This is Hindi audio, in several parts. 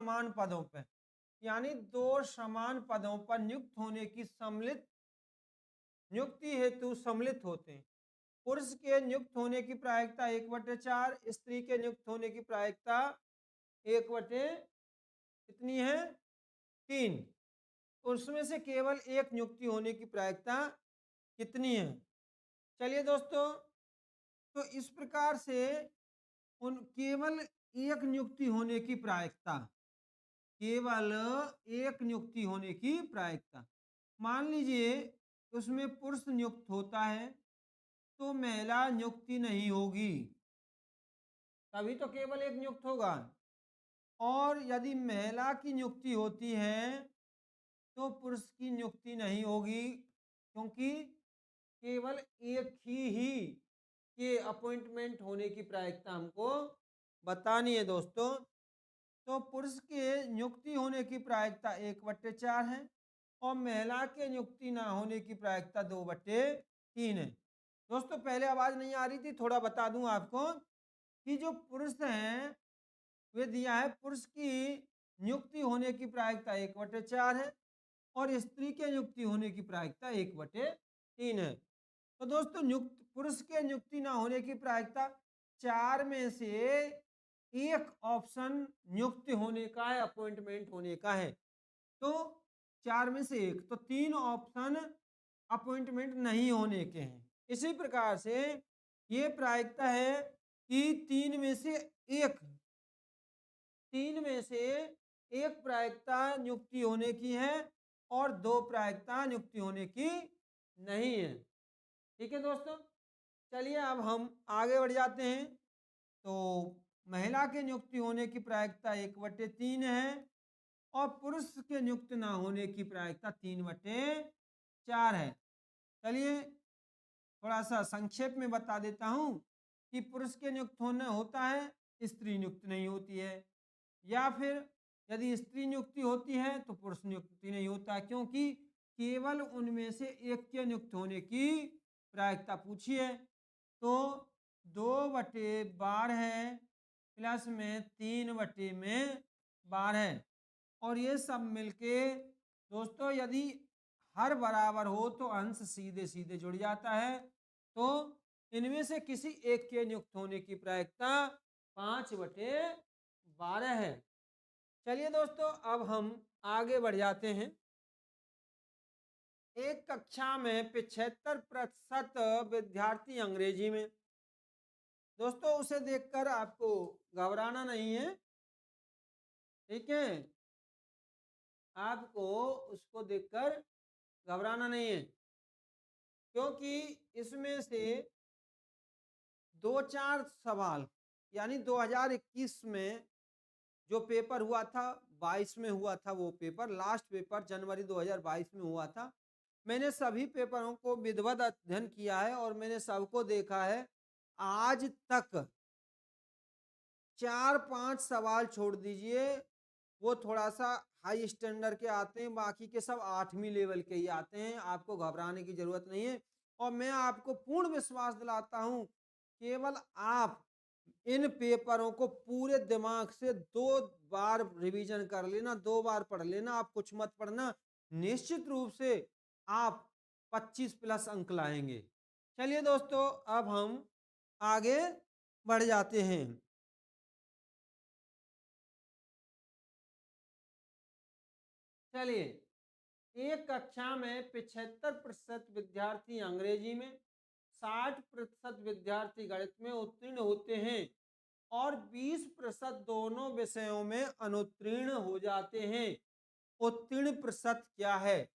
समान पदों पर, यानी दो समान पदों पर नियुक्त होने की सम्मिलित नियुक्ति हेतु सम्मिलित होते हैं। पुरुष के नियुक्त होने की प्रायिकता 1/4, स्त्री के नियुक्त होने की प्रायिकता 1/ कितनी है 3। उसमें से केवल एक नियुक्ति होने की प्रायिकता कितनी है? चलिए दोस्तों, तो इस प्रकार से उन केवल एक नियुक्ति होने की प्रायिकता, केवल एक नियुक्ति होने की प्रायिकता, मान लीजिए उसमें पुरुष नियुक्त होता है तो महिला नियुक्ति नहीं होगी, तभी तो केवल एक नियुक्त होगा। और यदि महिला की नियुक्ति होती है तो पुरुष की नियुक्ति नहीं होगी, क्योंकि केवल एक ही के अपॉइंटमेंट होने की प्रायिकता हमको बतानी है दोस्तों। तो पुरुष के नियुक्ति होने की प्रायिकता 1/4 है और महिला के नियुक्ति ना होने की प्रायिकता 2/3 है। दोस्तों पहले आवाज नहीं आ रही थी, थोड़ा बता दूं आपको कि जो पुरुष हैं वे दिया है पुरुष की नियुक्ति होने की प्रायिकता 1/4 है और स्त्री के नियुक्ति होने की प्रायिकता 1/3 है। तो दोस्तों नियुक्त पुरुष के नियुक्ति ना होने की प्रायिकता 4 में से एक ऑप्शन नियुक्त होने का है, अपॉइंटमेंट होने का है। तो 4 में से एक, तो 3 ऑप्शन अपॉइंटमेंट नहीं होने के हैं। इसी प्रकार से ये प्रायिकता है कि 3 में से एक प्रायिकता नियुक्ति होने की है और 2 प्रायिकता नियुक्ति होने की नहीं है। ठीक है दोस्तों, चलिए अब हम आगे बढ़ जाते हैं। तो महिला के नियुक्ति होने की प्रायिकता 1/3 है और पुरुष के नियुक्त ना होने की प्रायिकता 3/4 है। चलिए थोड़ा सा संक्षेप में बता देता हूं कि पुरुष के नियुक्त होना होता है, स्त्री नियुक्त नहीं होती है, या फिर यदि स्त्री नियुक्ति होती है तो पुरुष नियुक्ति नहीं होता, क्योंकि केवल उनमें से एक के नियुक्त होने की प्रायिकता पूछी है। तो 2/12 है प्लस में 3/12 है, और ये सब मिलके दोस्तों यदि हर बराबर हो तो अंश सीधे सीधे जुड़ जाता है। तो इनमें से किसी एक के नियुक्त होने की प्रायिकता 5/12 है। चलिए दोस्तों अब हम आगे बढ़ जाते हैं। एक कक्षा में 75% विद्यार्थी अंग्रेजी में। दोस्तों उसे देखकर आपको घबराना नहीं है, ठीक है, आपको उसको देखकर घबराना नहीं है, क्योंकि इसमें से 2-4 सवाल, यानी 2021 में जो पेपर हुआ था, 22 में हुआ था वो पेपर, लास्ट पेपर जनवरी 2022 में हुआ था। मैंने सभी पेपरों को विधिवत अध्ययन किया है और मैंने सबको देखा है। आज तक 4-5 सवाल छोड़ दीजिए, वो थोड़ा सा हाई स्टैंडर्ड के आते हैं, बाकी के सब 8वीं लेवल के ही आते हैं। आपको घबराने की जरूरत नहीं है और मैं आपको पूर्ण विश्वास दिलाता हूं, केवल आप इन पेपरों को पूरे दिमाग से 2 बार रिवीजन कर लेना, 2 बार पढ़ लेना, आप कुछ मत पढ़ना, निश्चित रूप से आप 25 प्लस अंक लाएंगे। चलिए दोस्तों अब हम आगे बढ़ जाते हैं। चलिए, एक कक्षा में 75% विद्यार्थी अंग्रेजी में, 60% विद्यार्थी गणित में उत्तीर्ण होते हैं और 20% दोनों विषयों में अनुत्तीर्ण हो जाते हैं। उत्तीर्ण प्रतिशत क्या है?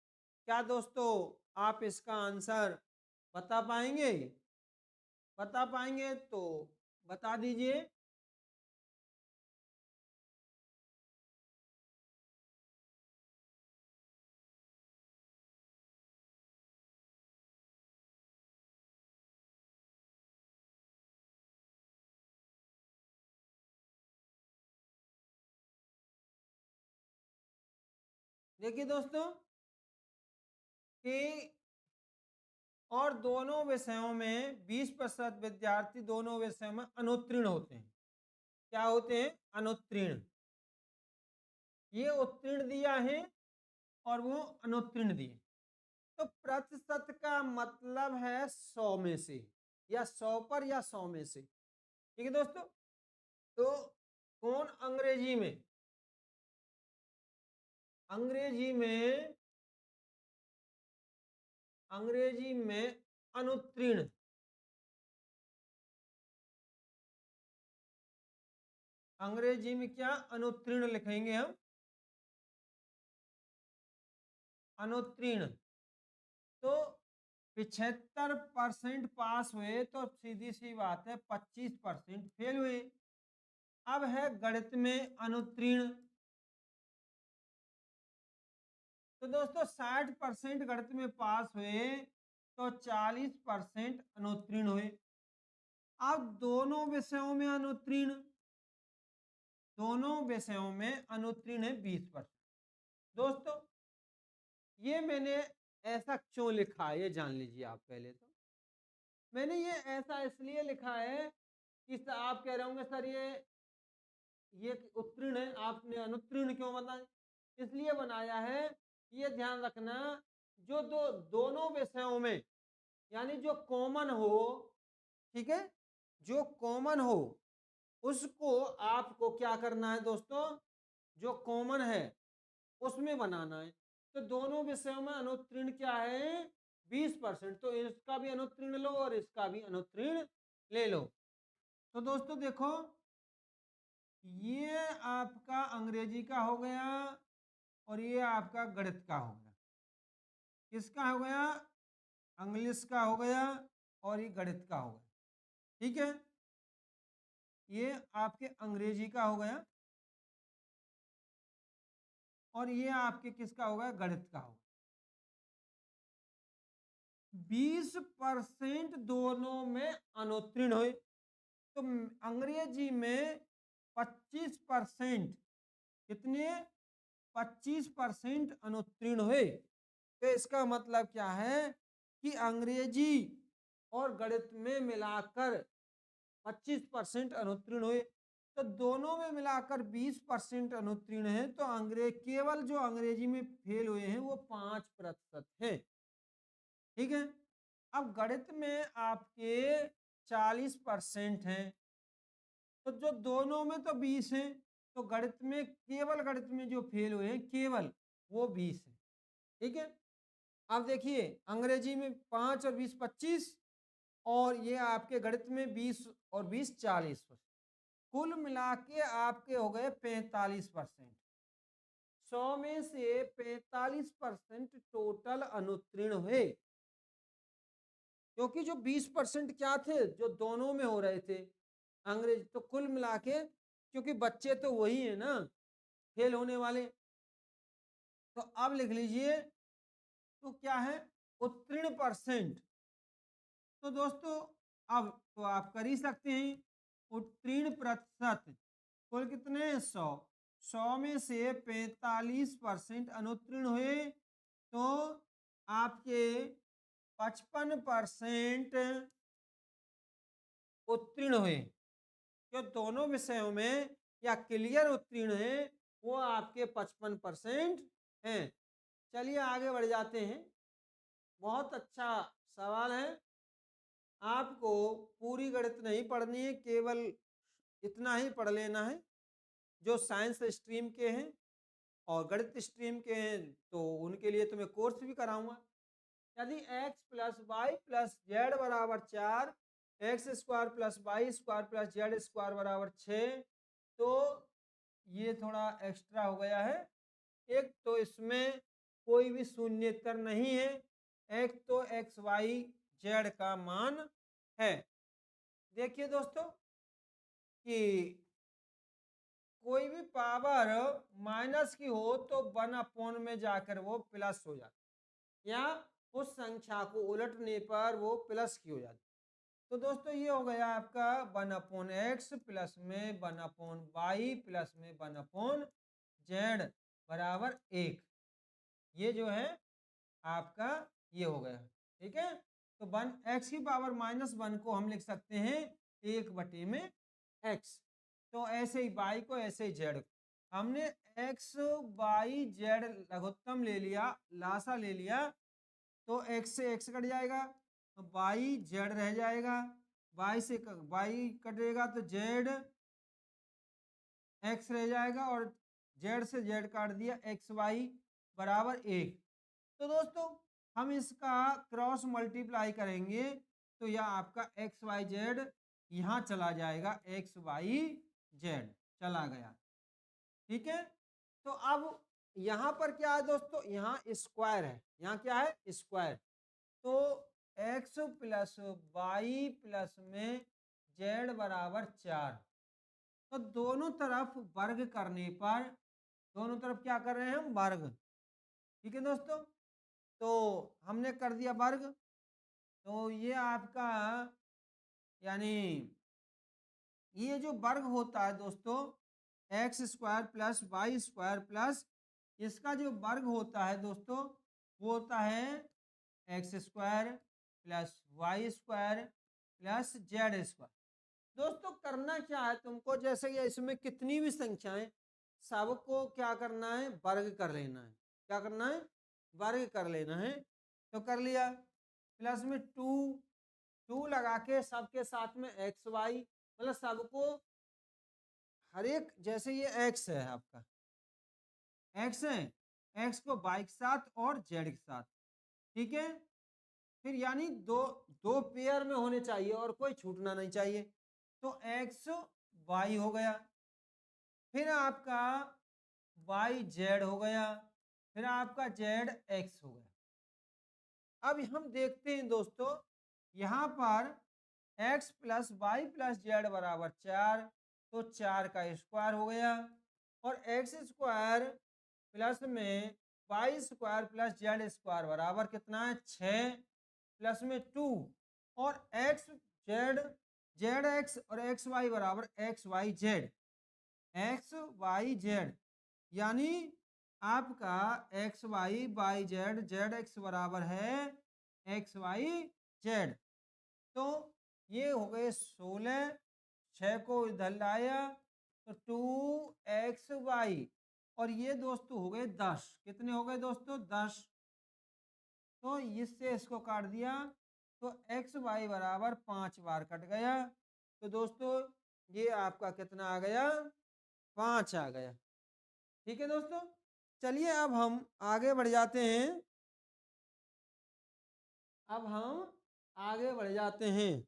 क्या दोस्तों आप इसका आंसर बता पाएंगे? बता पाएंगे तो बता दीजिए। देखिए दोस्तों कि और दोनों विषयों में 20% विद्यार्थी दोनों विषयों में अनुत्तीर्ण होते हैं। क्या होते हैं? अनुत्तीर्ण। ये उत्तीर्ण दिया है और वो अनुत्तीर्ण दिए। तो प्रतिशत का मतलब है 100 में से, या 100 पर, या 100 में से। ठीक है दोस्तों। तो कौन अंग्रेजी में अनुत्तीर्ण, अंग्रेजी में क्या अनुत्तीर्ण लिखेंगे हम, अनुत्तीर्ण। तो 75% पास हुए तो सीधी सी बात है 25% फेल हुए। अब है गणित में अनुत्तीर्ण। तो दोस्तों 60% गणित में पास हुए तो 40% अनुत्तीर्ण हुए। अब दोनों विषयों में अनुत्तीर्ण, दोनों विषयों में अनुत्तीर्ण है 20%। दोस्तों ये मैंने ऐसा क्यों लिखा है ये जान लीजिए आप पहले। तो मैंने ये ऐसा इसलिए लिखा है कि आप कह रहे होंगे सर ये उत्तीर्ण है, आपने अनुत्तीर्ण क्यों बनाया। इसलिए बनाया है, ये ध्यान रखना, जो दोनों विषयों में यानी जो कॉमन हो, ठीक है, जो कॉमन हो उसको आपको क्या करना है दोस्तों, जो कॉमन है उसमें बनाना है। तो दोनों विषयों में अनुत्तीर्ण क्या है 20%। तो इसका भी अनुत्तीर्ण लो और इसका भी अनुत्तीर्ण ले लो। तो दोस्तों देखो, ये आपका अंग्रेजी का हो गया और ये आपका गणित का हो गया। किसका हो गया, इंग्लिश का हो गया और ये गणित का हो गया। ठीक है, ये आपके अंग्रेजी का हो गया और ये आपके किसका हो गया, गणित का हो गया। 20% दोनों में अनुत्तीर्ण हुए। तो अंग्रेजी में 25%, कितने, 25% अनुत्तीर्ण हुए। तो इसका मतलब क्या है कि अंग्रेजी और गणित में मिलाकर 25% अनुत्तीर्ण हुए। तो दोनों में मिलाकर 20% अनुत्तीर्ण है। तो केवल जो अंग्रेजी में फेल हुए हैं वो 5% है। ठीक है। अब गणित में आपके 40% हैं, तो जो दोनों में तो 20 हैं, तो गणित में, केवल गणित में जो फेल हुए हैं केवल वो 20 है। ठीक है। अब देखिए अंग्रेजी में 5 और 20 25, और ये आपके गणित में 20 और 20 40, कुल मिला के आपके हो गए 45%। 100 में से 45% टोटल अनुत्तीर्ण हुए, क्योंकि जो 20% क्या थे जो दोनों में हो रहे थे अंग्रेजी। तो कुल मिला के, क्योंकि बच्चे तो वही है ना फेल होने वाले, तो अब लिख लीजिए तो क्या है उत्तीर्ण परसेंट। तो दोस्तों अब तो आप कर ही सकते हैं, उत्तीर्ण प्रतिशत कुल कितने 100, 100 में से 45% अनुत्तीर्ण हुए तो आपके 55% उत्तीर्ण हुए। जो दोनों विषयों में या क्लियर उत्तीर्ण है वो आपके 55% हैं। चलिए आगे बढ़ जाते हैं। बहुत अच्छा सवाल है। आपको पूरी गणित नहीं पढ़नी है, केवल इतना ही पढ़ लेना है। जो साइंस स्ट्रीम के हैं और गणित स्ट्रीम के हैं तो उनके लिए तो मैं कोर्स भी कराऊंगा। यदि x plus Y plus Z बराबर 4, X square plus Y square plus Z square बराबर 6, तो ये थोड़ा एक्स्ट्रा हो गया है। एक तो इसमें कोई भी शून्येतर नहीं है, एक तो एक्स वाई जेड का मान है। देखिए दोस्तों कि कोई भी पावर माइनस की हो तो 1 में जाकर वो प्लस हो जाती, या उस संख्या को उलटने पर वो प्लस की हो जाती। तो दोस्तों ये हो गया आपका 1/x प्लस में 1/y प्लस में 1/z बराबर 1। ये जो है आपका ये हो गया। ठीक है। तो 1x की पावर -1 को हम लिख सकते हैं 1/x। तो ऐसे ही y को, ऐसे ही z को। हमने एक्स वाई जेड लघुत्तम ले लिया, लासा ले लिया, तो एक्स से एक्स कट जाएगा तो वाई जेड रह जाएगा, वाई से वाई कटेगा तो जेड एक्स रह जाएगा, और जेड से जेड काट दिया, एक्स वाई बराबर 1। तो दोस्तों हम इसका क्रॉस मल्टीप्लाई करेंगे तो यह आपका एक्स वाई जेड यहाँ चला जाएगा, एक्स वाई जेड चला गया। ठीक है, तो अब यहाँ पर क्या है दोस्तों, यहाँ स्क्वायर है, यहाँ क्या है स्क्वायर, तो x प्लस वाई प्लस में z बराबर 4। तो दोनों तरफ वर्ग करने पर, दोनों तरफ क्या कर रहे हैं हम, वर्ग। ठीक है दोस्तों, तो हमने कर दिया वर्ग, तो ये आपका यानी ये जो वर्ग होता है दोस्तों, X square plus Y square plus इसका जो वर्ग होता है दोस्तों, वो होता है X square plus Y square plus Z square. दोस्तों करना क्या है तुमको, जैसे कि इसमें कितनी भी संख्याएं, सबको क्या करना है, वर्ग कर लेना है। क्या करना है, वर्ग कर लेना है। तो कर लिया, प्लस में 2 लगा के सबके साथ में एक्स वाई, मतलब सबको हर एक, जैसे ये एक्स है आपका, एक्स है, एक्स को वाई के साथ और जेड के साथ। ठीक है, फिर यानी दो दो पेयर में होने चाहिए और कोई छूटना नहीं चाहिए, तो एक्स वाई हो गया, फिर आपका वाई जेड हो गया, फिर आपका जेड एक्स हो गया। अब हम देखते हैं दोस्तों, यहां पर x plus Y plus Z बराबर 4, तो 4 का स्क्वायर हो गया, और एक्स स्क्वायर प्लस में Y square plus Z square बराबर कितना है 6, प्लस में 2, और एक्स जेड जेड एक्स और एक्स वाई बराबर X Y Z, X Y Z, यानी आपका X Y Z, Z X बराबर है एक्स वाई जेड। तो ये हो गए 16, 6 को इधर लाया तो 2xy, और ये दोस्तों हो गए 10। कितने हो गए दोस्तों, 10। तो इससे इसको काट दिया तो एक्स वाई बराबर 5 बार कट गया, तो दोस्तों ये आपका कितना आ गया, 5 आ गया। ठीक है दोस्तों, चलिए अब हम आगे बढ़ जाते हैं, अब हम आगे बढ़ जाते हैं।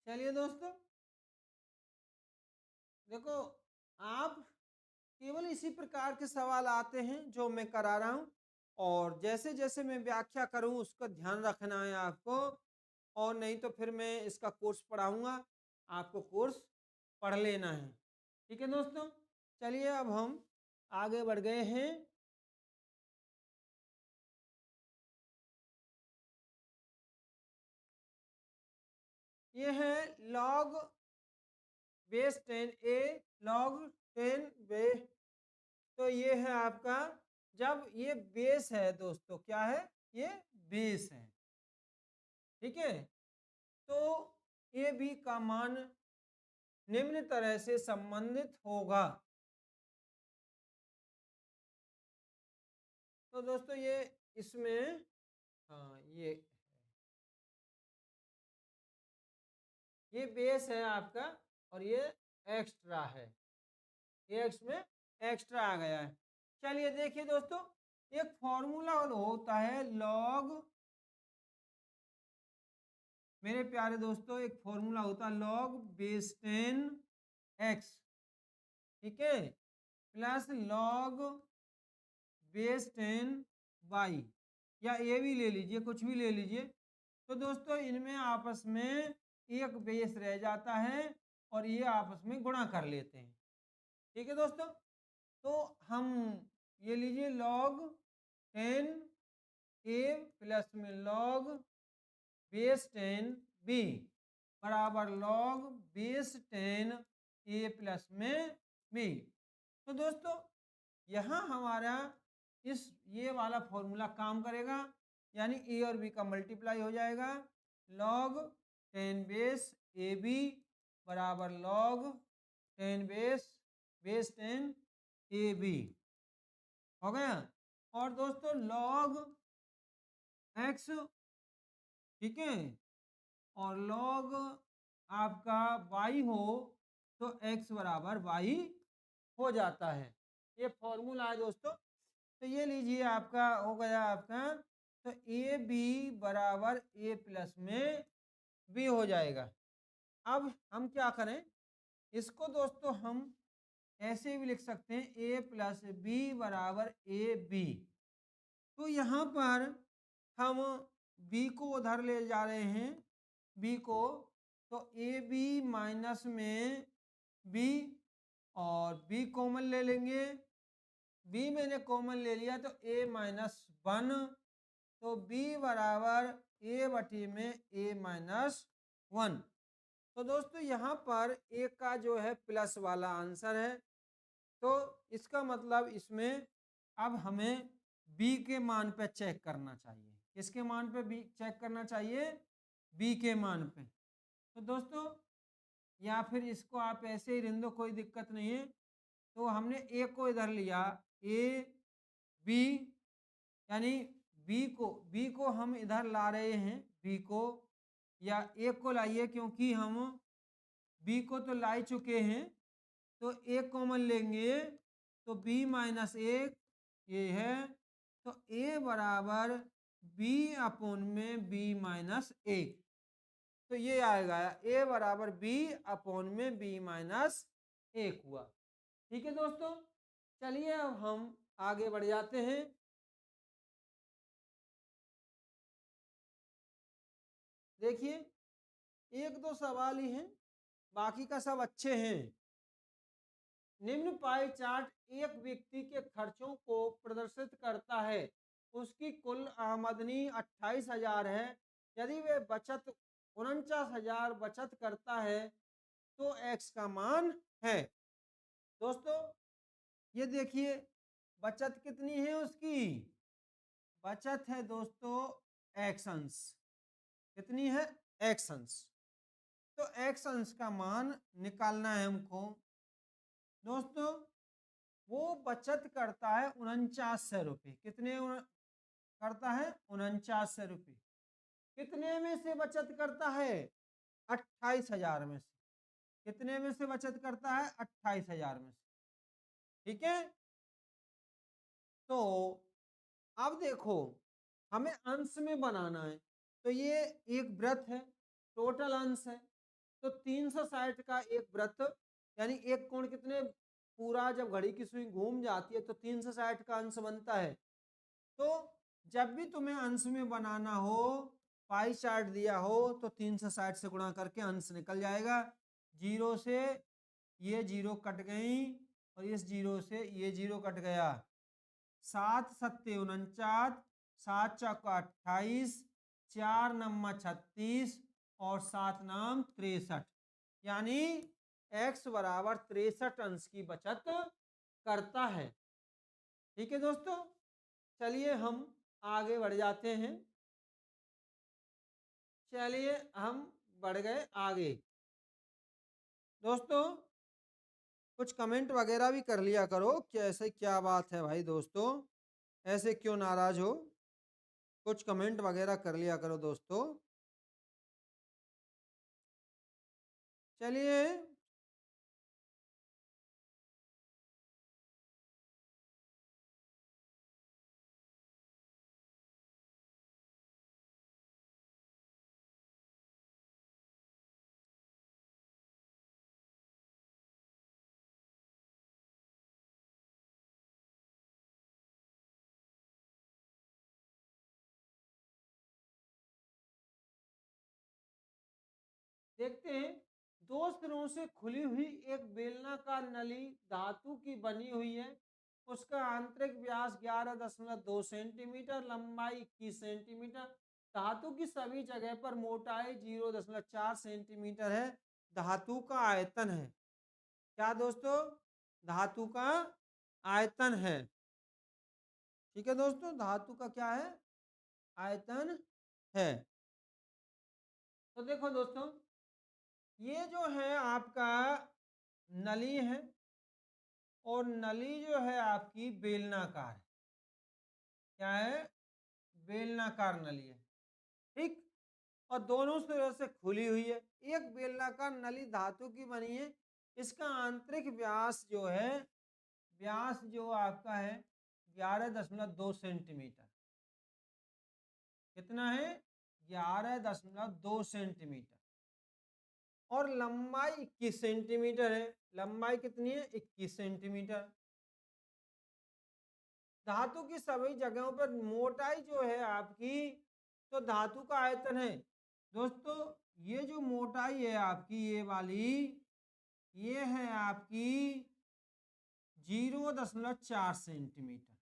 चलिए दोस्तों, देखो आप केवल इसी प्रकार के सवाल आते हैं जो मैं करा रहा हूं, और जैसे जैसे मैं व्याख्या करूं उसका ध्यान रखना है आपको, और नहीं तो फिर मैं इसका कोर्स पढ़ाऊंगा, आपको कोर्स पढ़ लेना है। ठीक है दोस्तों, चलिए अब हम आगे बढ़ गए हैं। ये है log base 10a, log 10 base, तो ये है आपका, जब ये बेस है दोस्तों, क्या है, ये बेस है। ठीक है, तो ए बी का मान निम्न तरह से संबंधित होगा। तो दोस्तों ये इसमें, हाँ ये बेस है आपका, और ये एक्स्ट्रा है, ये एक्स में एक्स्ट्रा आ गया है। चलिए देखिए दोस्तों, एक फॉर्मूला होता है लॉग, मेरे प्यारे दोस्तों एक फॉर्मूला होता है लॉग बेस 10 एक्स, ठीक है, प्लस लॉग बेस 10 वाई, या ए भी ले लीजिए, कुछ भी ले लीजिए। तो दोस्तों इनमें आपस में एक बेस रह जाता है, और ये आपस में गुणा कर लेते हैं। ठीक है दोस्तों, तो हम ये लीजिए लॉग 10 ए प्लस में लॉग बेस 10 बी बराबर लॉग बेस 10 ए प्लस में बी। तो दोस्तों यहाँ हमारा ये वाला फॉर्मूला काम करेगा, यानी ए और बी का मल्टीप्लाई हो जाएगा। लॉग 10 बेस ए बी बराबर लॉग 10 बेस 10 ए बी हो गया। और दोस्तों लॉग एक्स, ठीक है, और लॉग आपका वाई हो तो एक्स बराबर वाई हो जाता है। ये फॉर्मूला है दोस्तों। तो ये लीजिए आपका हो गया आपका, तो ए बी बराबर ए प्लस में बी हो जाएगा। अब हम क्या करें, इसको दोस्तों हम ऐसे भी लिख सकते हैं ए प्लस बी बराबर ए बी। तो यहाँ पर हम बी को उधर ले जा रहे हैं, बी को, तो ए बी माइनस में बी, और बी कॉमन ले लेंगे। बी मैंने कॉमन ले लिया तो ए माइनस 1, तो बी बराबर ए बटी में ए माइनस 1। तो दोस्तों यहाँ पर ए का जो है प्लस वाला आंसर है, तो इसका मतलब इसमें अब हमें बी के मान पे चेक करना चाहिए। किसके मान पे बी चेक करना चाहिए? बी के मान पे। तो दोस्तों या फिर इसको आप ऐसे ही रहने दो, कोई दिक्कत नहीं है। तो हमने ए को इधर लिया, ए बी, यानी बी को हम इधर ला रहे हैं, बी को या ए को लाइए, क्योंकि हम बी को तो ला चुके हैं, तो ए कॉमन लेंगे तो बी माइनस 1 ये है, तो ए बराबर बी अपोन में बी माइनस 1। तो ये आएगा ए बराबर बी अपोन में बी माइनस 1 हुआ। ठीक है दोस्तों, चलिए अब हम आगे बढ़ जाते हैं। देखिए एक दो सवाल ही हैं, बाकी का सब अच्छे हैं। निम्न पाई चार्ट एक व्यक्ति के खर्चों को प्रदर्शित करता है। उसकी कुल आमदनी 28,000 है। यदि वे बचत 49,000 बचत करता है तो एक्स का मान है। दोस्तों ये देखिए बचत कितनी है उसकी, बचत है दोस्तों एक्स अंश। कितनी है? एक्स अंश। तो एक्स अंश का मान निकालना है हमको। दोस्तों वो बचत करता है 4900 रुपये। कितने करता है? 4900 रुपये। कितने में से बचत करता है? 28,000 में से। कितने में से बचत करता है? 28,000 में से। ठीक है, तो अब देखो हमें अंश में बनाना है। तो ये एक व्रत है, टोटल अंश है, तो 360 का एक व्रत, यानी एक कोण कितने, पूरा जब घड़ी की सुई घूम जाती है तो 360 का अंश बनता है। तो जब भी तुम्हें अंश में बनाना हो, पाई चार्ट दिया हो, तो 360 से गुणा करके अंश निकल जाएगा। जीरो से ये जीरो कट गई और इस जीरो से ये जीरो कट गया। 7 सत्ते 49, 7 चौका 28, 4 नम्मा 36 और 7 नाम 63, यानी x बराबर 63 अंश की बचत करता है। ठीक है दोस्तों, चलिए हम आगे बढ़ जाते हैं। चलिए हम बढ़ गए आगे। दोस्तों कुछ कमेंट वगैरह भी कर लिया करो कि ऐसे क्या बात है भाई, दोस्तों ऐसे क्यों नाराज हो। कुछ कमेंट वगैरह कर लिया करो दोस्तों। चलिए देखते हैं। दो सिरों से खुली हुई एक बेलनाकार नली धातु की बनी हुई है। उसका आंतरिक व्यास 11.2 सेंटीमीटर, लंबाई 21 सेंटीमीटर धातु की सभी जगह पर मोटाई 0.4 सेंटीमीटर है। धातु का आयतन है, क्या दोस्तों? धातु का आयतन है। ठीक है दोस्तों, धातु का क्या है? आयतन है। तो देखो दोस्तों, ये जो है आपका नली है, और नली जो है आपकी बेलनाकार है। क्या है? बेलनाकार नली है। ठीक, और दोनों सिरों से खुली हुई है। एक बेलनाकार नली धातु की बनी है। इसका आंतरिक व्यास जो है, व्यास जो आपका है 11.2 सेंटीमीटर। कितना है? 11.2 सेंटीमीटर। और लंबाई 21 सेंटीमीटर है। लंबाई कितनी है? 21 सेंटीमीटर। धातु की सभी जगहों पर मोटाई जो है आपकी, तो धातु का आयतन है। दोस्तों, ये जो मोटाई है आपकी, ये वाली, ये है आपकी 0.4 सेंटीमीटर।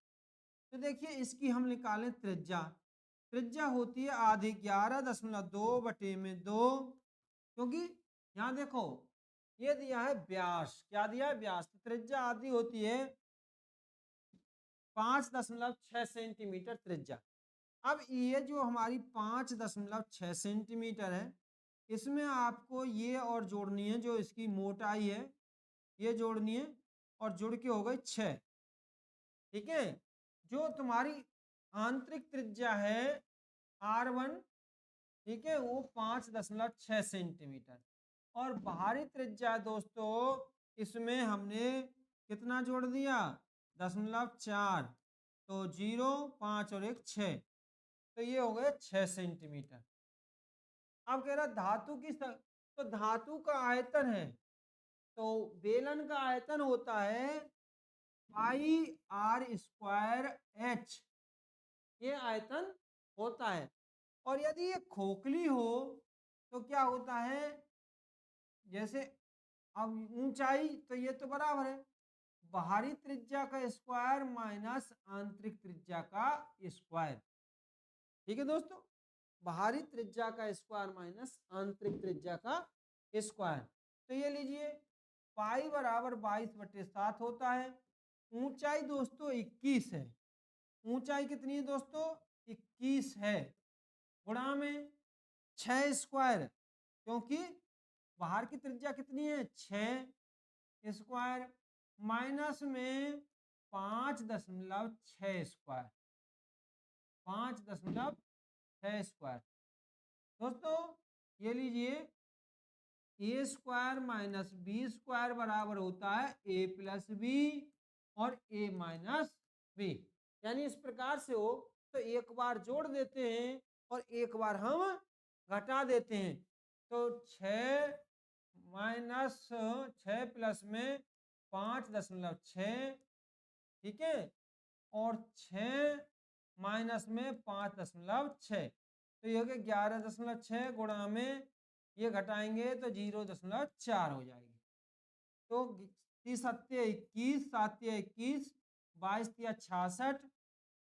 तो देखिए, इसकी हम निकालें त्रिज्या। त्रिज्या होती है आधी, 11.2/2, क्योंकि यहाँ देखो ये दिया है व्यास। क्या दिया है? व्यास। तो त्रिज्या आधी होती है 5.6 सेंटीमीटर त्रिज्या। अब ये जो हमारी 5.6 सेंटीमीटर है, इसमें आपको ये और जोड़नी है, जो इसकी मोटाई है ये जोड़नी है, और जुड़ के हो गई 6। ठीक है, जो तुम्हारी आंतरिक त्रिज्या है R1, ठीक है, वो 5.6 सेंटीमीटर, और बाहरी त्रिज्या दोस्तों इसमें हमने कितना जोड़ दिया? 0.4, तो 0, 5 और 1 6, तो ये हो गए 6 सेंटीमीटर। अब कह रहा धातु की तो धातु का आयतन है, तो बेलन का आयतन होता है πr²h, ये आयतन होता है। और यदि ये खोखली हो तो क्या होता है? जैसे अब ऊंचाई, तो ये तो बराबर है बाहरी त्रिज्या का स्क्वायर माइनस आंतरिक त्रिज्या का स्क्वायर। ठीक है दोस्तों, बाहरी त्रिज्या का स्क्वायर माइनस आंतरिक त्रिज्या का स्क्वायर। तो ये लीजिए, पाई बराबर 22/7 होता है। ऊंचाई दोस्तों 21 है। ऊंचाई कितनी है दोस्तों? 21 है, गुणा में 6 स्क्वायर, क्योंकि बाहर की त्रिज्या कितनी है? 6 स्क्वायर, माइनस में 5.6 स्क्वायर, 5.6 स्क्वायर। दोस्तों ये लीजिए, ए स्क्वायर माइनस बी स्क्वायर बराबर होता है ए प्लस बी और ए माइनस बी। यानी इस प्रकार से हो तो एक बार जोड़ देते हैं और एक बार हम घटा देते हैं। तो 6 माइनस 6 प्लस में 5.6, ठीक है, और 6 माइनस में 5.6, तो ये हो गया 11.6, गुणा में ये घटाएंगे तो 0.4 हो जाएगी। तो 30 सत्ते 21, 7 21, 22 66,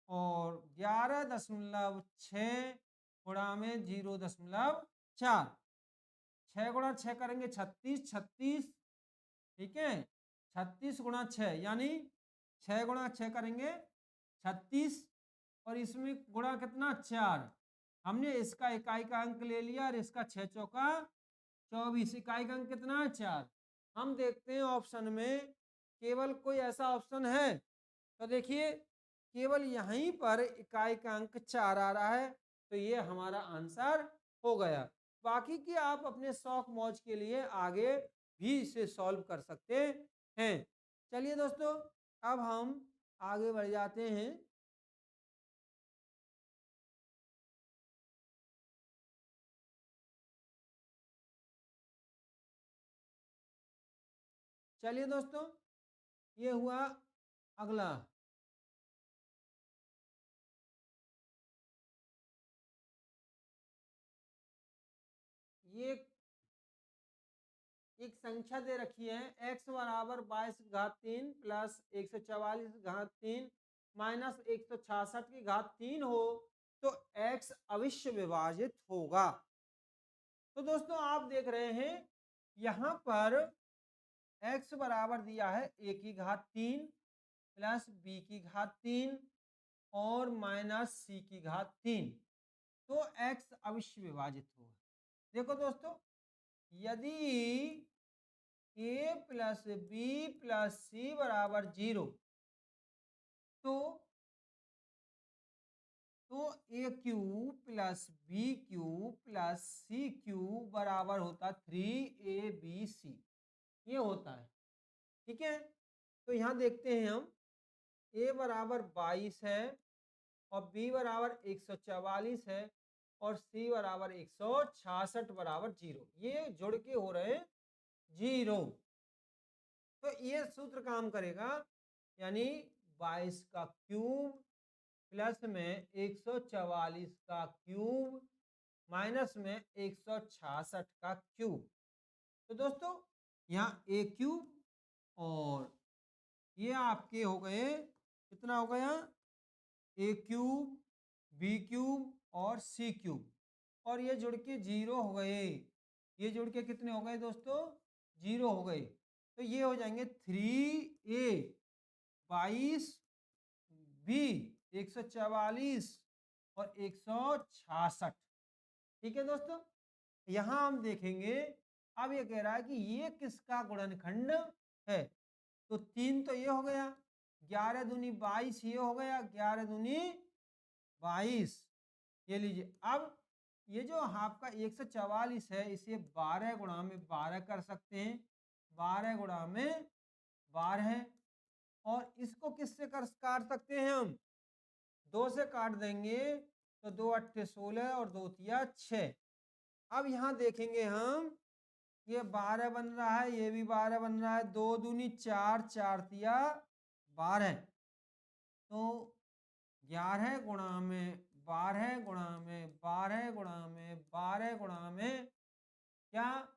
और 11.6 गुणा में 0.4, 6 गुणा 6 करेंगे 36, 36, ठीक है, 36 गुणा 6 यानी 6 गुणा 6 करेंगे 36, और इसमें गुणा कितना? 4। हमने इसका इकाई का अंक ले लिया और इसका 6 चौका 24, इकाई का अंक कितना है? 4। हम देखते हैं ऑप्शन में केवल कोई ऐसा ऑप्शन है, तो देखिए केवल यहीं पर इकाई का अंक 4 आ रहा है, तो ये हमारा आंसर हो गया। बाकी की आप अपने शौक मौज के लिए आगे भी इसे सॉल्व कर सकते हैं। चलिए दोस्तों, अब हम आगे बढ़ जाते हैं। चलिए दोस्तों, ये हुआ अगला। ये एक संख्या दे रखी है, x बराबर 22 की घात 3 प्लस 144 की घात 3 माइनस 166 की घात 3 हो, तो x अवश्य विभाजित होगा। तो दोस्तों आप देख रहे हैं यहां पर x बराबर दिया है a की घात 3 प्लस b की घात 3 और माइनस c की घात 3। तो x अवश्य विभाजित होगा। देखो दोस्तों, यदि a plus b plus c बराबर 0 तो a cube plus b cube plus c cube बराबर होता 3abc, ये होता है। ठीक है, तो यहां देखते हैं हम a बराबर 22 है और b बराबर 144 है और c बराबर 166 बराबर 0, ये जुड़ के हो रहे 0। तो ये सूत्र काम करेगा, यानी 22 का क्यूब प्लस में 144 का क्यूब माइनस में 166 का क्यूब। तो दोस्तों यहाँ a क्यूब और ये आपके हो गए, कितना हो गया, a क्यूब b क्यूब और c क्यूब, और ये जुड़ के 0 हो गए। ये जुड़ के कितने हो गए दोस्तों, 0 हो गए। तो ये हो जाएंगे 3a 22 b 144 और 166। ठीक है दोस्तों, यहां हम देखेंगे अब ये कह रहा है कि ये किसका गुणनखंड है। तो 3 तो ये हो गया, 11 दूनी 22 ये हो गया, 11 दूनी 22। ये लीजिए, अब ये जो आपका 144 है इसे 12 गुणा में 12 कर सकते हैं, 12 गुणा में 12, और इसको किससे काट सकते हैं हम, 2 से काट देंगे तो 2 अट्ठे 16 और 2 तिया 6। अब यहां देखेंगे हम, ये 12 बन रहा है, ये भी 12 बन रहा है, 2 दूनी 4, 4 तिया 12, तो 11 गुणा में 12 गुणा में 12 गुणा में 12 गुणा में क्या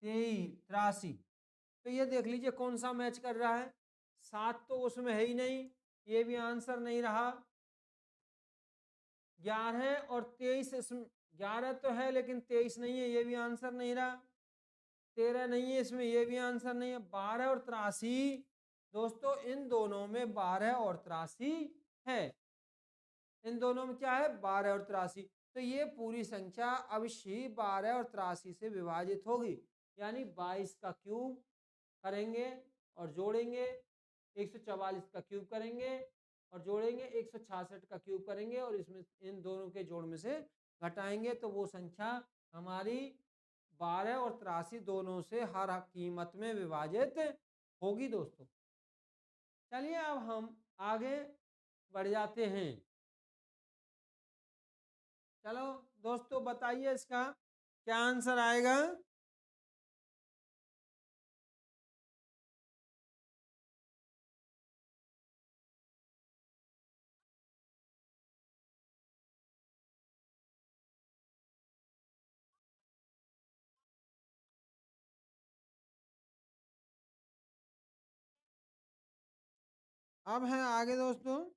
83। तो ये देख लीजिए कौन सा मैच कर रहा है, 7 तो उसमें है ही नहीं, ये भी आंसर नहीं रहा। 11 और 23 इसमें, 11 तो है लेकिन 23 नहीं है, ये भी आंसर नहीं रहा। 13 नहीं है इसमें, ये भी आंसर नहीं है। 12 और 83 दोस्तों, इन दोनों में 12 और 83 है, इन दोनों में क्या है 12 और 83। तो ये पूरी संख्या अवश्य 12 और 83 से विभाजित होगी, यानी 22 का क्यूब करेंगे और जोड़ेंगे, 144 का क्यूब करेंगे और जोड़ेंगे, 166 का क्यूब करेंगे और इसमें इन दोनों के जोड़ में से घटाएंगे, तो वो संख्या हमारी 12 और 83 दोनों से हर कीमत में विभाजित होगी दोस्तों। चलिए अब हम आगे बढ़ जाते हैं। चलो दोस्तों बताइए इसका क्या आंसर आएगा। अब है आगे दोस्तों,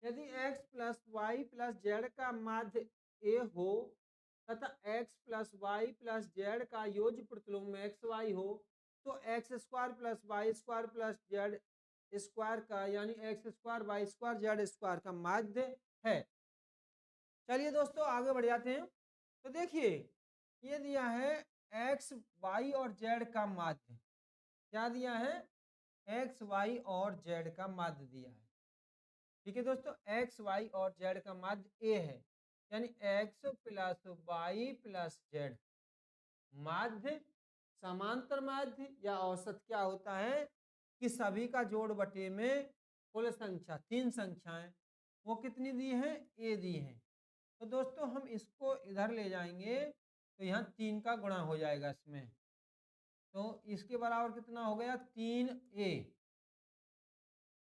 यदि x plus Y plus Z का माध्य a हो तथा x plus Y plus Z का योज्य प्रतिलोम एक्स वाई हो, तो x square plus Y square plus Z square का, यानी X square Y square Z square का माध्य है। चलिए दोस्तों आगे बढ़ जाते हैं। तो देखिए ये दिया है एक्स वाई और जेड का माध्य, क्या दिया है, एक्स वाई और जेड का माध्य दिया है। ठीक है दोस्तों, एक्स वाई और जेड का माध्य ए है, यानी X plus Y plus Z. माध्य समांतर माध्य या औसत क्या होता है कि सभी का जोड़ बटे में कुल संख्या, 3 संख्याएं, वो कितनी दी है, ए दी है। तो दोस्तों हम इसको इधर ले जाएंगे तो यहाँ 3 का गुणा हो जाएगा इसमें, तो इसके बराबर कितना हो गया 3a।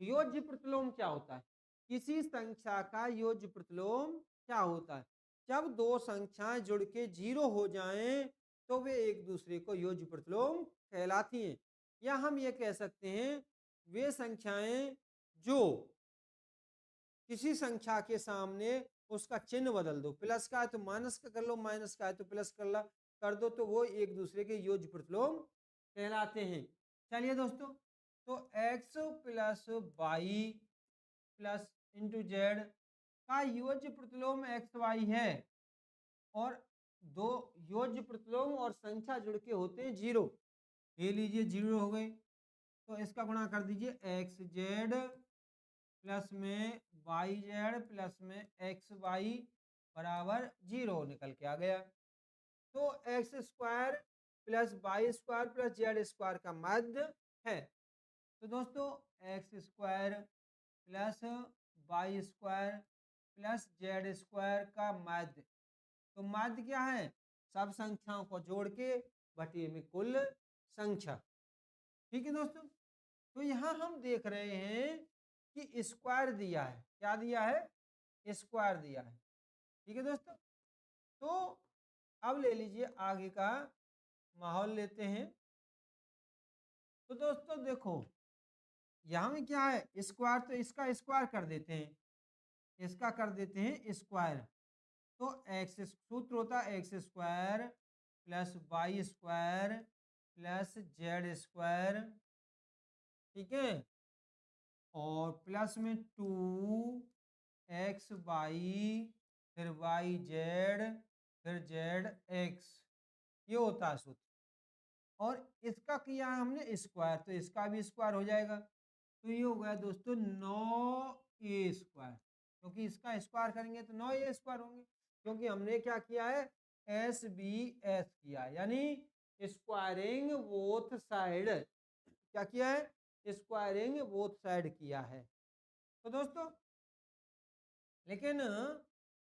योज्य प्रतिलोम क्या होता है? किसी संख्या का योज्य प्रतिलोम क्या होता है? जब दो संख्याएं जुड़ के 0 हो जाएं तो वे एक दूसरे को योज्य प्रतिलोम कहलाती हैं। या हम ये कह सकते हैं वे संख्याएं जो किसी संख्या के सामने उसका चिन्ह बदल दो, प्लस का है तो माइनस का कर लो, माइनस का है तो प्लस कर दो, तो वो एक दूसरे के योज्य प्रतिलोम कहलाते हैं। चलिए दोस्तों, तो x plus Y plus into Z का योज्य प्रतिलोम एक्स वाई है और दो योज्य प्रतिलोम और संख्या जुड़ के होते हैं 0। ये लीजिए 0 हो गए, तो इसका गुणा कर दीजिए एक्स जेड प्लस में वाई जेड प्लस में एक्स वाई बराबर 0 निकल के आ गया। तो x square plus Y square plus Z square का माध्य है। तो दोस्तों X square plus Y square plus Z square का माध्य, तो माध्य क्या है? सब संख्याओं को जोड़ के बटे में कुल संख्या। ठीक है दोस्तों, तो यहां हम देख रहे हैं कि स्क्वायर दिया है। क्या दिया है? स्क्वायर दिया है। ठीक है दोस्तों, तो अब ले लीजिए आगे का माहौल लेते हैं। तो दोस्तों देखो, यहां में क्या है? स्क्वायर, तो इसका स्क्वायर कर देते हैं, इसका कर देते हैं स्क्वायर। तो एक्स सूत्र होता है X square plus Y square plus Z square, ठीक है, और प्लस में 2 एक्स वाई फिर वाई जेड फिर जेड एक्स, ये होता है सूत्र। और इसका किया है हमने स्क्वायर, तो इसका भी स्क्वायर हो जाएगा। तो ये हो गया दोस्तों 9a स्क्वायर, क्योंकि इसका स्क्वायर करेंगे तो 9a स्क्वायर होंगे, क्योंकि हमने क्या किया है? एस बी एस किया, यानी स्क्वायरिंग बोथ साइड। क्या किया है? स्क्वायरिंग बोथ साइड किया है। तो दोस्तों लेकिन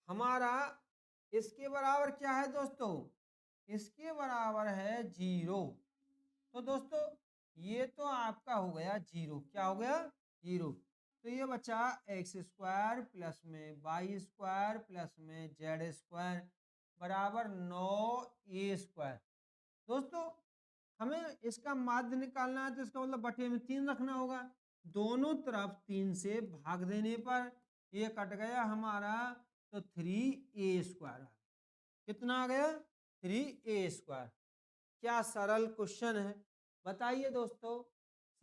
हमारा इसके बराबर क्या है दोस्तों? इसके बराबर है 0। तो दोस्तों ये तो आपका हो गया 0। क्या हो गया? 0। तो ये बचा एक्स स्क्वायर प्लस में वाई स्क्वायर प्लस में जेड स्क्वायर बराबर 9a स्क्वायर। दोस्तों हमें इसका माध्य निकालना है, तो इसका मतलब बटे में 3 रखना होगा। दोनों तरफ 3 से भाग देने पर ये कट गया हमारा, तो 3a स्क्वायर। कितना आ गया? 3a square. क्या सरल क्वेश्चन है? बताइए दोस्तों,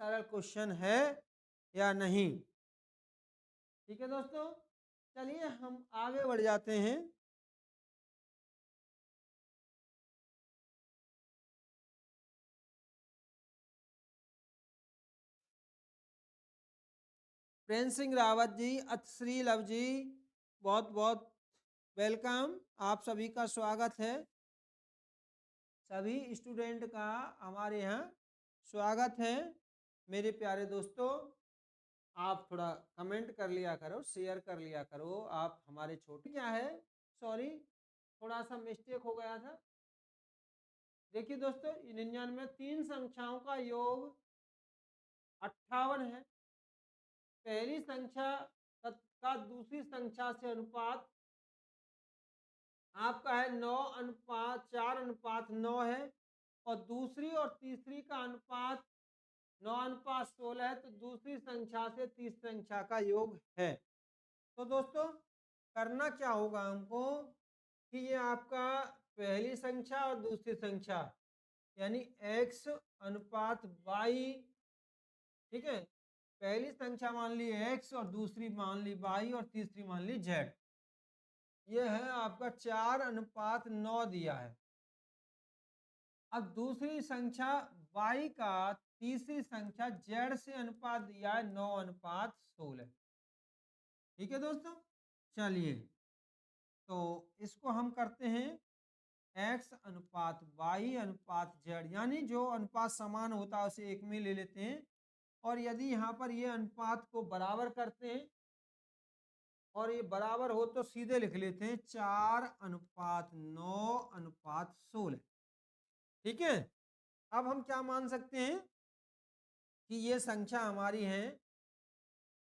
सरल क्वेश्चन है या नहीं? ठीक है दोस्तों, चलिए हम आगे बढ़ जाते हैं। प्रेम सिंह रावत जी, अतश्री लव जी, बहुत बहुत वेलकम, आप सभी का स्वागत है। सभी स्टूडेंट का हमारे यहाँ स्वागत है। मेरे प्यारे दोस्तों, आप थोड़ा कमेंट कर लिया करो, शेयर कर लिया करो। आप हमारे छोटे, क्या है, सॉरी थोड़ा सा मिस्टेक हो गया था। देखिए दोस्तों 99 तीन संख्याओं का योग 58 है। पहली संख्या का दूसरी संख्या से अनुपात आपका है 9:4:9 है, और दूसरी और तीसरी का अनुपात 9:16 है, तो दूसरी संख्या से तीसरी संख्या का योग है। तो दोस्तों करना क्या होगा हमको कि ये आपका पहली संख्या और दूसरी संख्या यानी x अनुपात y, ठीक है, पहली संख्या मान ली x और दूसरी मान ली y और तीसरी मान ली z। ये है आपका 4:9 दिया है। अब दूसरी संख्या y का तीसरी संख्या z से अनुपात दिया है 9:16। ठीक है दोस्तों, चलिए तो इसको हम करते हैं x अनुपात y अनुपात z, यानी जो अनुपात समान होता है उसे एक में ले लेते हैं, और यदि यहाँ पर ये अनुपात को बराबर करते हैं और ये बराबर हो तो सीधे लिख लेते हैं 4:9:16। ठीक है, अब हम क्या मान सकते हैं कि ये संख्या हमारी है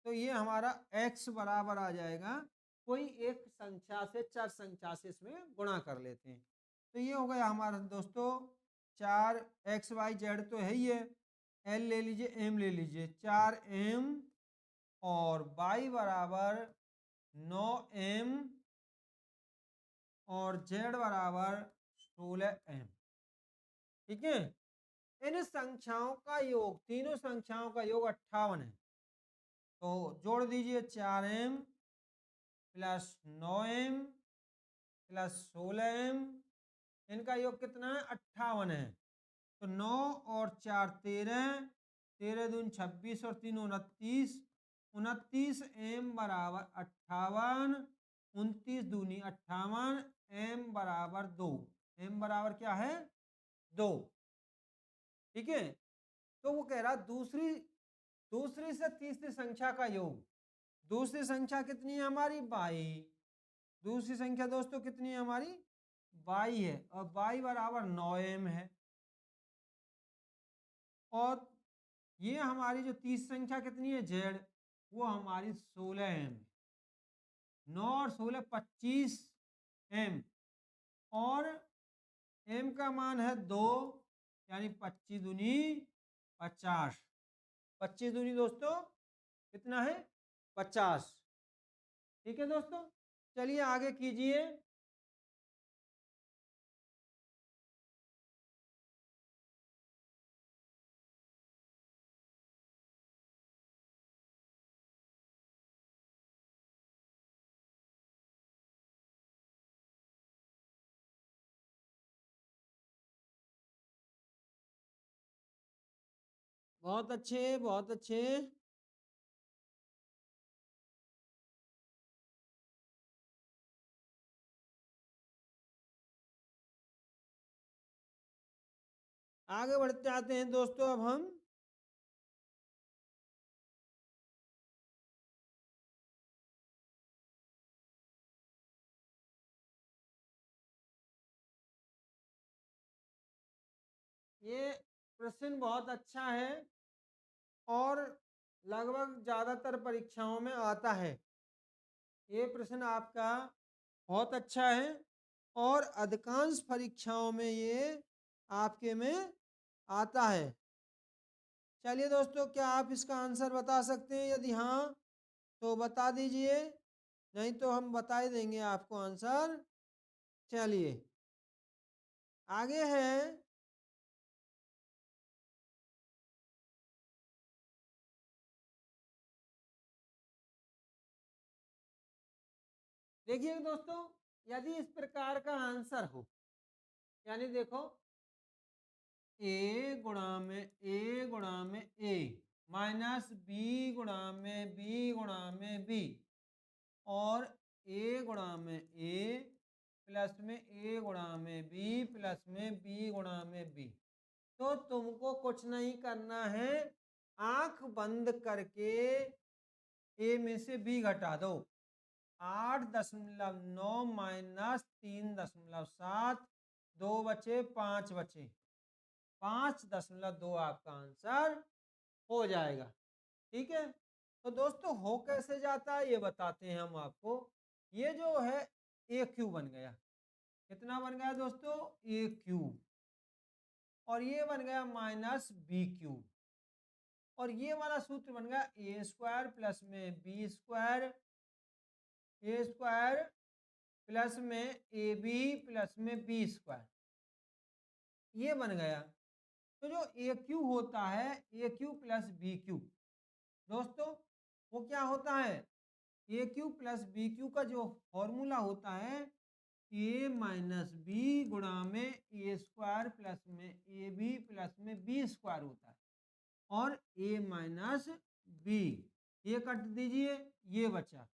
तो ये हमारा x बराबर आ जाएगा, कोई एक संख्या से, चर संख्या से इसमें गुणा कर लेते हैं। तो ये हो गया हमारा दोस्तों 4 XYZ तो है ही है, L ले लीजिए, M ले लीजिए, 4M और Y बराबर 9M और Z बराबर 16M। ठीक है, इन संख्याओं का योग, तीनों संख्याओं का योग 58 है। तो जोड़ दीजिए 4M plus 9M plus 16M, इनका योग कितना है 58 है। तो 9 और 4 13, 13 दूनी 26 और 3 29, 29M बराबर 58, 29 दूनी 58, M बराबर 2, M बराबर क्या है 2। ठीक है, तो वो कह रहा दूसरी से तीसरी संख्या का योग, दूसरी संख्या कितनी है हमारी 22, दूसरी संख्या दोस्तों कितनी है हमारी 22 है, और 22 बराबर 9M है। और ये हमारी जो तीसरी संख्या कितनी है Z, वो हमारी 16M, 9 और 16 25M, और M का मान है 2, यानी 25 दूनी 50, 25 दूनी दोस्तों कितना है 50। ठीक है दोस्तों, चलिए आगे कीजिए। बहुत अच्छे, बहुत अच्छे। आगे बढ़ते आते हैं दोस्तों, अब हम ये प्रश्न बहुत अच्छा है और लगभग ज्यादातर परीक्षाओं में आता है। ये प्रश्न आपका बहुत अच्छा है और अधिकांश परीक्षाओं में ये आपके में आता है। चलिए दोस्तों, क्या आप इसका आंसर बता सकते हैं? यदि हाँ तो बता दीजिए, नहीं तो हम बता ही देंगे आपको आंसर। चलिए आगे है, देखिए दोस्तों, यदि इस प्रकार का आंसर हो, यानी देखो ए गुणा में ए माइनस बी गुणा में बी और ए गुणा में ए प्लस में ए गुणा में बी प्लस में बी गुणा में बी, तो तुमको कुछ नहीं करना है, आंख बंद करके ए में से बी घटा दो। 8.9 माइनस 3.7, 2 बचे 5 बचे, 5.2 आपका आंसर हो जाएगा। ठीक है, तो दोस्तों हो कैसे जाता है ये बताते हैं हम आपको। ये जो है ए क्यूब बन गया, कितना बन गया दोस्तों ए क्यूब, और ये बन गया माइनस बी क्यूब, और ये वाला सूत्र बन गया ए स्क्वायर प्लस में B square, a square plus में ए बी प्लस में बी स्क्वायर, ये बन गया। तो जो ए क्यू होता है, ए क्यू प्लस बी क्यू, दोस्तों वो क्या होता है, ए क्यू प्लस बी क्यू का जो फॉर्मूला होता है ए माइनस बी गुणा में ए स्क्वायर प्लस में ए बी प्लस में बी स्क्वायर होता है, और ए माइनस बी, ये कट दीजिए, ये बचा,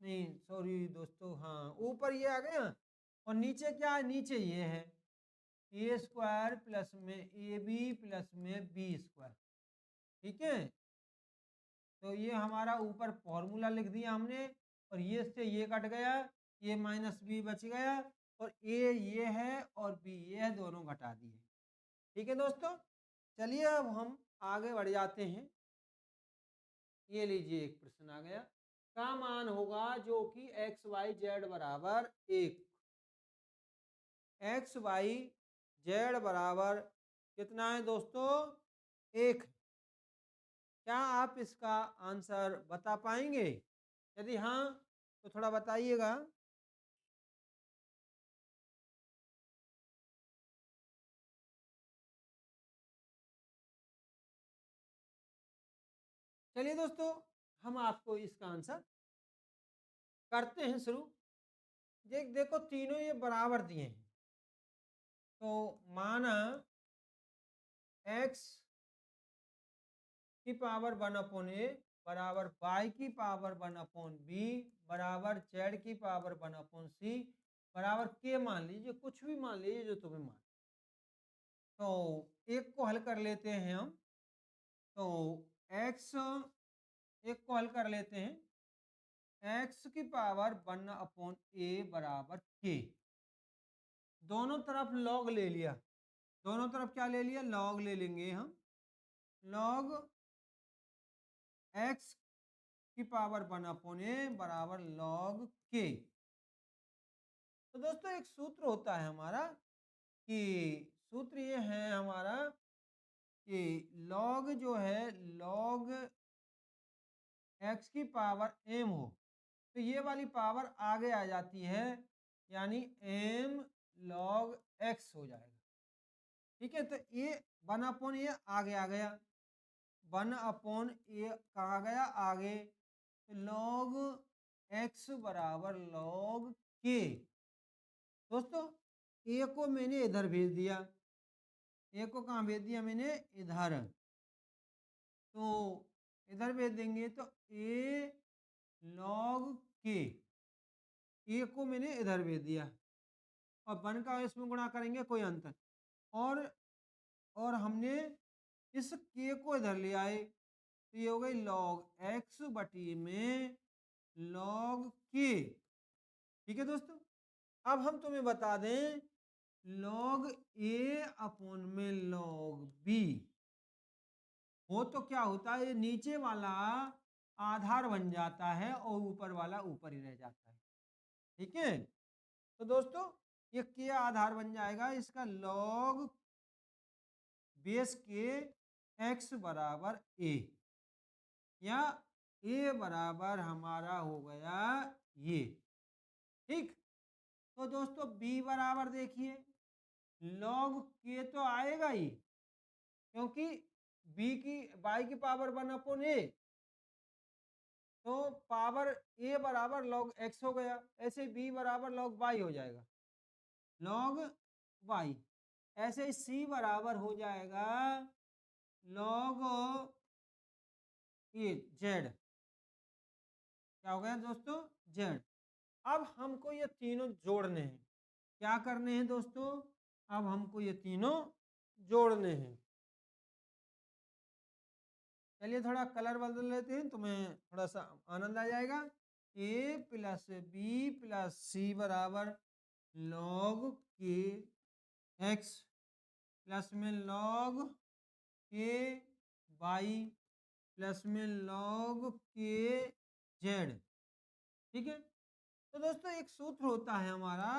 नहीं सॉरी दोस्तों, हाँ ऊपर ये आ गया और नीचे क्या है, नीचे ये है ए स्क्वायर प्लस में ए बी प्लस में बी स्क्वायर। ठीक है, तो ये हमारा ऊपर फॉर्मूला लिख दिया हमने, और ये से ये कट गया, ये माइनस बी बच गया, और ए ये है और बी ये है, दोनों घटा दिए। ठीक है दोस्तों, चलिए अब हम आगे बढ़ जाते हैं। ये लीजिए एक प्रश्न आ गया, का मान होगा जो कि एक्स वाई जेड बराबर 1। एक्स वाई जेड बराबर कितना है दोस्तों? 1। क्या आप इसका आंसर बता पाएंगे? यदि हाँ तो थोड़ा बताइएगा। चलिए दोस्तों, हम आपको इसका आंसर करते हैं शुरू। देखो तीनों ये बराबर दिए हैं, तो माना x की पावर 1/a बराबर y की पावर 1/b बराबर z की पावर 1/c बराबर k मान लीजिए, कुछ भी मान लीजिए जो तुम्हें मान। तो एक को हल कर लेते हैं हम। तो x एक को हल कर लेते हैं, x की पावर 1/a बराबर k। दोनों तरफ log ले लिया, दोनों तरफ क्या ले लिया? log ले लेंगे हम। log x की पावर 1/a बराबर log k। तो दोस्तों एक सूत्र होता है हमारा, कि सूत्र ये है हमारा कि log जो है log x की पावर m हो तो ये वाली पावर आगे आ जाती है, यानी m log x हो जाएगा। ठीक है, तो ये 1/a आगे आ गया, 1/a कहाँ गया? आगे। तो log x बराबर log k। दोस्तों a को मैंने इधर भेज दिया, a को कहाँ भेज दिया मैंने? इधर। तो इधर भेज देंगे तो a log k, a को मैंने इधर भेज दिया और 1 का इसमें गुणा करेंगे कोई अंतर, और हमने इस k को इधर ले आए तो ये हो गई log x बटी में log k। ठीक है दोस्तों, अब हम तुम्हें बता दें log a अपॉन में log b हो तो क्या होता है? ये नीचे वाला आधार बन जाता है और ऊपर वाला ऊपर ही रह जाता है। ठीक है, तो दोस्तों ये k आधार बन जाएगा, इसका log बेस के x बराबर a, या a बराबर हमारा हो गया ये। ठीक, तो दोस्तों b बराबर देखिए log k तो आएगा ही, क्योंकि b की y की पावर 1/a, तो पावर a बराबर log x हो गया, ऐसे b बराबर log y हो जाएगा, log y। ऐसे c बराबर हो जाएगा log ये z। क्या हो गया दोस्तों? z। अब हमको ये तीनों जोड़ने हैं। क्या करने हैं दोस्तों? अब हमको ये तीनों जोड़ने हैं। चलिए थोड़ा कलर बदल लेते हैं, तुम्हें थोड़ा सा आनंद आ जाएगा। a plus b plus c बराबर log k x प्लस में log k y प्लस में log k z। ठीक है, तो दोस्तों एक सूत्र होता है हमारा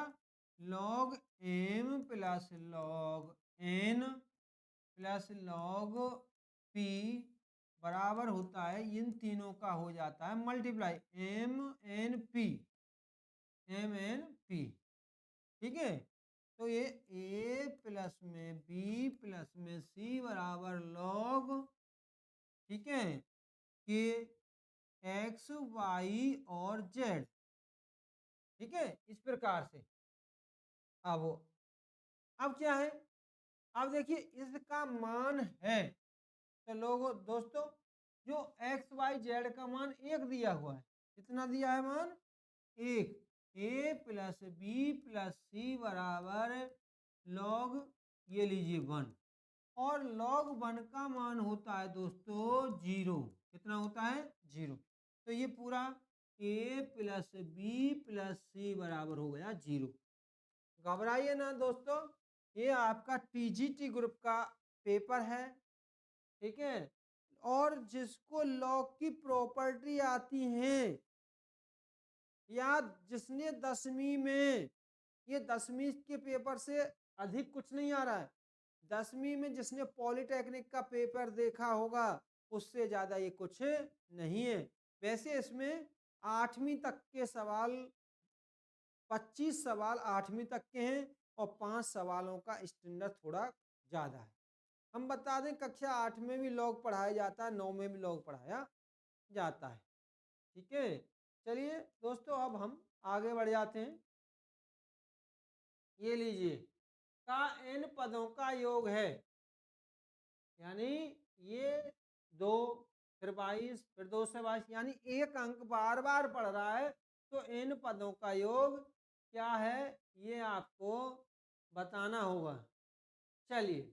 log m plus log n plus log p बराबर होता है, इन तीनों का हो जाता है multiply m n p, m n p। ठीक है, तो ये a प्लस में b प्लस में c बराबर log, ठीक है, के x y और z। ठीक है, इस प्रकार से। अब क्या है? अब देखिए इसका मान है, तो लोगों दोस्तों जो एक्स वाई जेड का मान 1 दिया हुआ है, कितना दिया है मान? 1। a प्लस बी प्लस सी बराबर log ये लीजिए 1, और log 1 का मान होता है दोस्तों 0। कितना होता है? 0। तो ये पूरा a प्लस बी प्लस सी बराबर हो गया 0। घबराइए ना दोस्तों, ये आपका टीजीटी ग्रुप का पेपर है। ठीक है, और जिसको लॉग की प्रॉपर्टी आती है, या जिसने 10वीं में, ये 10वीं के पेपर से अधिक कुछ नहीं आ रहा है, 10वीं में जिसने पॉलिटेक्निक का पेपर देखा होगा उससे ज्यादा ये कुछ नहीं है। वैसे इसमें 8वीं तक के सवाल, 25 सवाल 8वीं तक के हैं और 5 सवालों का स्टैंडर्ड थोड़ा ज्यादा है। हम बता दें कक्षा 8 में भी लॉग पढ़ाया जाता है, 9 में भी लॉग पढ़ाया जाता है। ठीक है, चलिए दोस्तों अब हम आगे बढ़ जाते हैं। ये लीजिए, का n पदों का योग है, यानी ये 2 फिर 22 फिर 2 से 22, यानी एक अंक बार बार पढ़ रहा है, तो n पदों का योग क्या है ये आपको बताना होगा। चलिए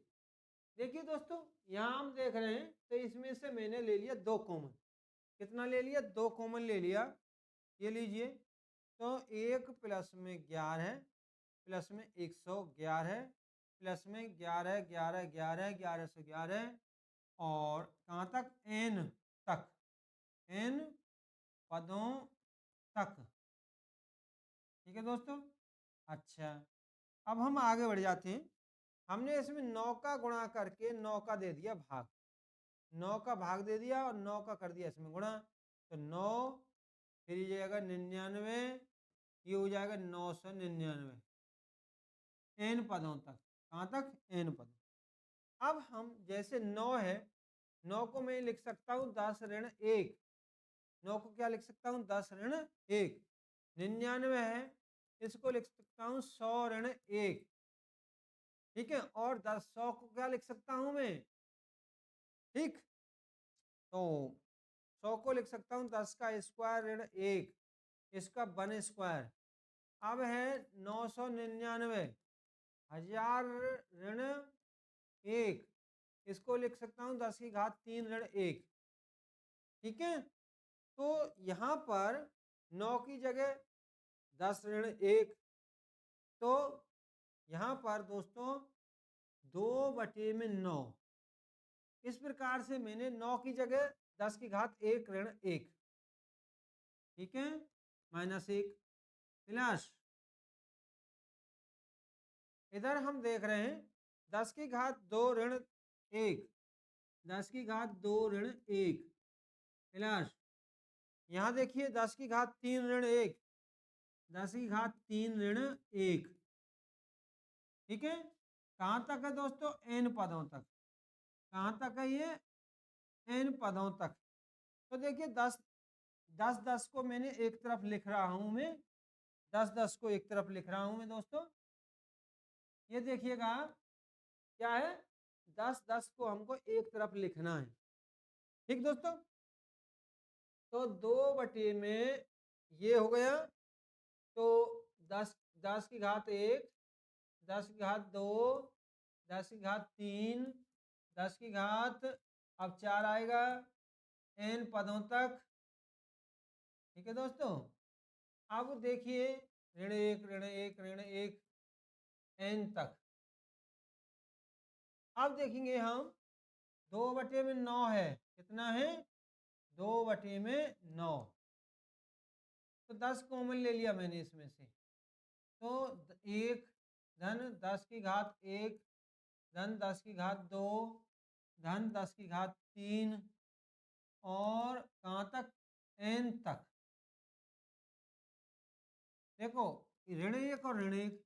देखिए दोस्तों, यहाँ हम देख रहे हैं तो इसमें से मैंने ले लिया 2 कॉमन। कितना ले लिया? 2 कॉमन ले लिया। ये लीजिए, तो 1 प्लस में 11 प्लस में 111 प्लस में 11 11 11 11 से 11 और कहाँ तक? n तक, n पदों तक। ठीक है दोस्तों। अच्छा, अब हम आगे बढ़ जाते हैं। हमने इसमें 9 का गुणा करके 9 का दे दिया भाग, 9 का भाग दे दिया और 9 का कर दिया इसमें गुणा, तो 9 फिर ये जाएगा 99, ये हो जाएगा 999, n पदों तक। कहाँ तक? n पदों। अब हम जैसे 9 है, 9 को मैं लिख सकता हूँ 10 ऋण 1, 9 को क्या लिख सकता हूँ? 10 ऋण 1। 99 है, इसको लिख सकता हूँ 100 ऋण 1। ठीक है, और 10 100 को क्या लिख सकता हूँ मैं? ठीक, तो 100 को लिख सकता हूँ 10 का स्क्वायर ऋण 1, इसका 1 स्क्वायर। अब है 999, 1000 ऋण 1, इसको लिख सकता हूँ 10 की घात 3 ऋण 1। ठीक है, तो यहाँ पर 9 की जगह 10 ऋण 1, तो यहाँ पर दोस्तों 2/9। इस प्रकार से मैंने 9 की जगह 10 की घात 1 ऋण 1, ठीक है, -1 प्लस, इधर हम देख रहे हैं 10 की घात 2 ऋण 1, 10 की घात 2 ऋण 1 प्लस, यहाँ देखिए 10 की घात 3 ऋण 1, 10 की घात 3 ऋण 1। ठीक है, कहाँ तक है दोस्तों? n पदों तक। कहाँ तक है ये? n पदों तक। तो देखिए 10 10 10 को मैंने एक तरफ लिख रहा हूं मैं, 10 10 को एक तरफ लिख रहा हूं मैं दोस्तों। ये देखिएगा क्या है, 10 10 को हमको एक तरफ लिखना है। ठीक दोस्तों, तो 2 में ये हो गया, तो 10 10 की घात 1, 10 की घात 2, 10 की घात 3, 10 की घात, अब 4 आएगा, n पदों तक। ठीक है दोस्तों, अब देखिए ऋण 1 ऋण 1 ऋण 1 n तक। अब देखेंगे हम 2/9 है, कितना है? 2/9, तो 10 कॉमन ले लिया मैंने इसमें से, तो 1 धन 10 की घात 1 धन 10 की घात 2 धन 10 की घात 3 और कहाँ तक? n तक। देखो ऋण 1 और ऋण 1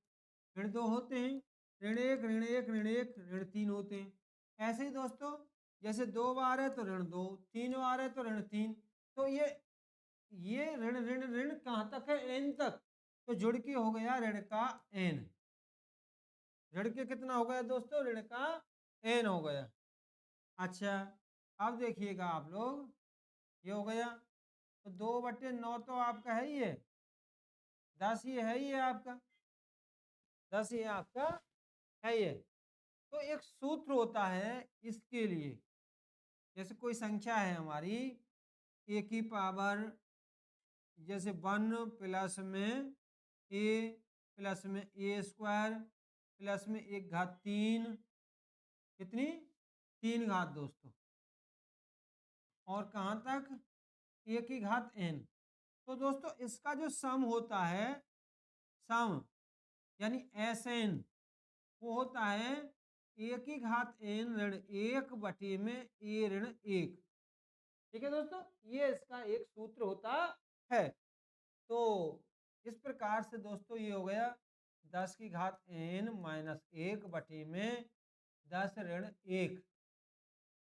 ऋण 2 होते हैं, ऋण 1 ऋण 1 ऋण 1 ऋण 3 होते हैं। ऐसे ही दोस्तों जैसे 2 बार है तो ऋण 2, 3 बार है तो ऋण 3, तो ये ऋण ऋण ऋण कहाँ तक है? n तक, तो जुड़ के हो गया ऋण का n। ऋण के कितना हो गया दोस्तों? ऋण का n हो गया। अच्छा, अब देखिएगा आप लोग, ये हो गया, तो 2/9 तो आपका है ही है, 10 ये है ही है आपका, 10 ये आपका है ये। तो एक सूत्र होता है इसके लिए, जैसे कोई संख्या है हमारी a की पावर, जैसे 1 प्लस में a प्लस में a स्क्वायर प्लस में 1 घात 3, कितनी? 3 घात दोस्तों। और कहाँ तक, ए की घात n। तो दोस्तों इसका जो सम होता है, सम यानी Sn, वो होता है ए की घात n ऋण 1 बटे में a ऋण 1। ठीक है दोस्तों, ये इसका एक सूत्र होता है। तो इस प्रकार से दोस्तों ये हो गया 10 की घात n माइनस 1 बटे में 10 ऋण 1,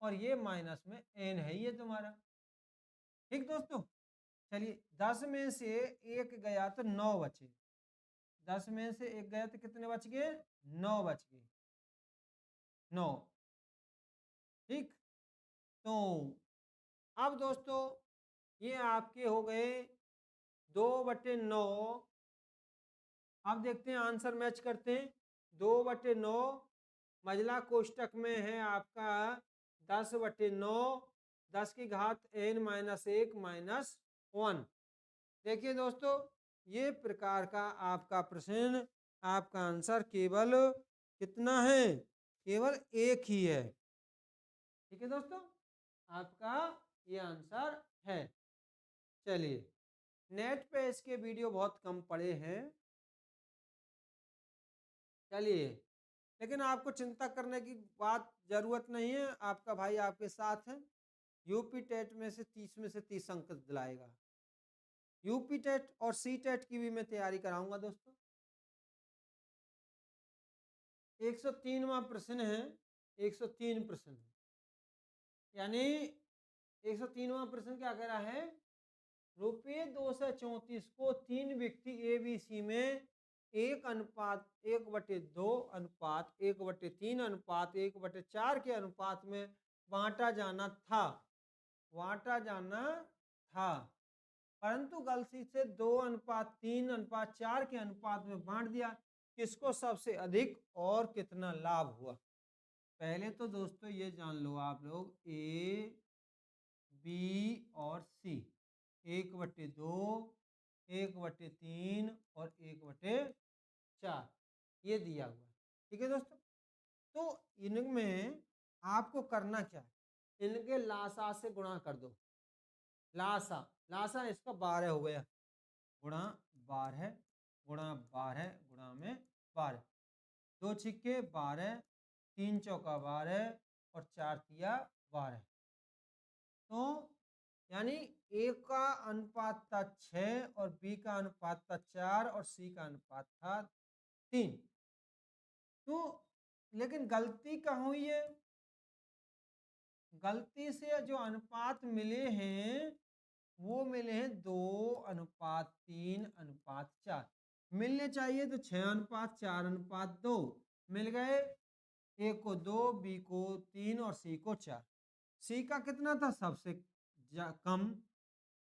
और ये माइनस में n है ये तुम्हारा। ठीक दोस्तों, चलिए 10 में से 1 गया तो 9 बचे, 10 में से 1 गया तो कितने बच गए, 9 बच गए, 9। ठीक, तो अब दोस्तों ये आपके हो गए 2/9। अब देखते हैं आंसर मैच करते हैं। 2/9 मझला कोष्टक में है आपका 10/9, 10 की घात n माइनस 1 माइनस 1। देखिए दोस्तों, ये प्रकार का आपका प्रश्न, आपका आंसर केवल कितना है, केवल एक ही है। ठीक है दोस्तों, आपका ये आंसर है। चलिए, नेट पे इसके वीडियो बहुत कम पड़े हैं। चलिए, लेकिन आपको चिंता करने की बात जरूरत नहीं है, आपका भाई आपके साथ है। यूपी टेट में से 30 अंक दिलाएगा। यूपी टेट और सी टेट की भी मैं तैयारी कराऊंगा दोस्तों। 103वां प्रश्न है, 103 प्रश्न, यानी 103वां प्रश्न क्या कह रहा है, रुपये 234 को 3 व्यक्ति ए बी सी में 1:1/2 अनुपात 1/3 अनुपात 1/4 के अनुपात में बांटा जाना था, परंतु गलती से 2:3:4 के अनुपात में बांट दिया। किसको सबसे अधिक और कितना लाभ हुआ। पहले तो दोस्तों ये जान लो आप लोग, ए बी और सी 1/2 1/3 और 1/4 ये दिया हुआ। ठीक है दोस्तों, तो इनमें आपको करना क्या है, इनके लासा से गुणा कर दो। लासा इसका 12 हो गया, गुणा 12 गुणा 12 गुणा में 12, 2 छिक्के 12, 3 चौका 12 और 4 तिया 12। तो यानी ए का अनुपात था 6 और बी का अनुपात था 4 और सी का अनुपात था 3। तो लेकिन गलती कहाँ हुई है, गलती से जो अनुपात मिले हैं वो मिले हैं 2:3:4। मिलने चाहिए तो 6:4:2 मिल गए। ए को 2, बी को 3 और सी को 4। सी का कितना था, सबसे कम,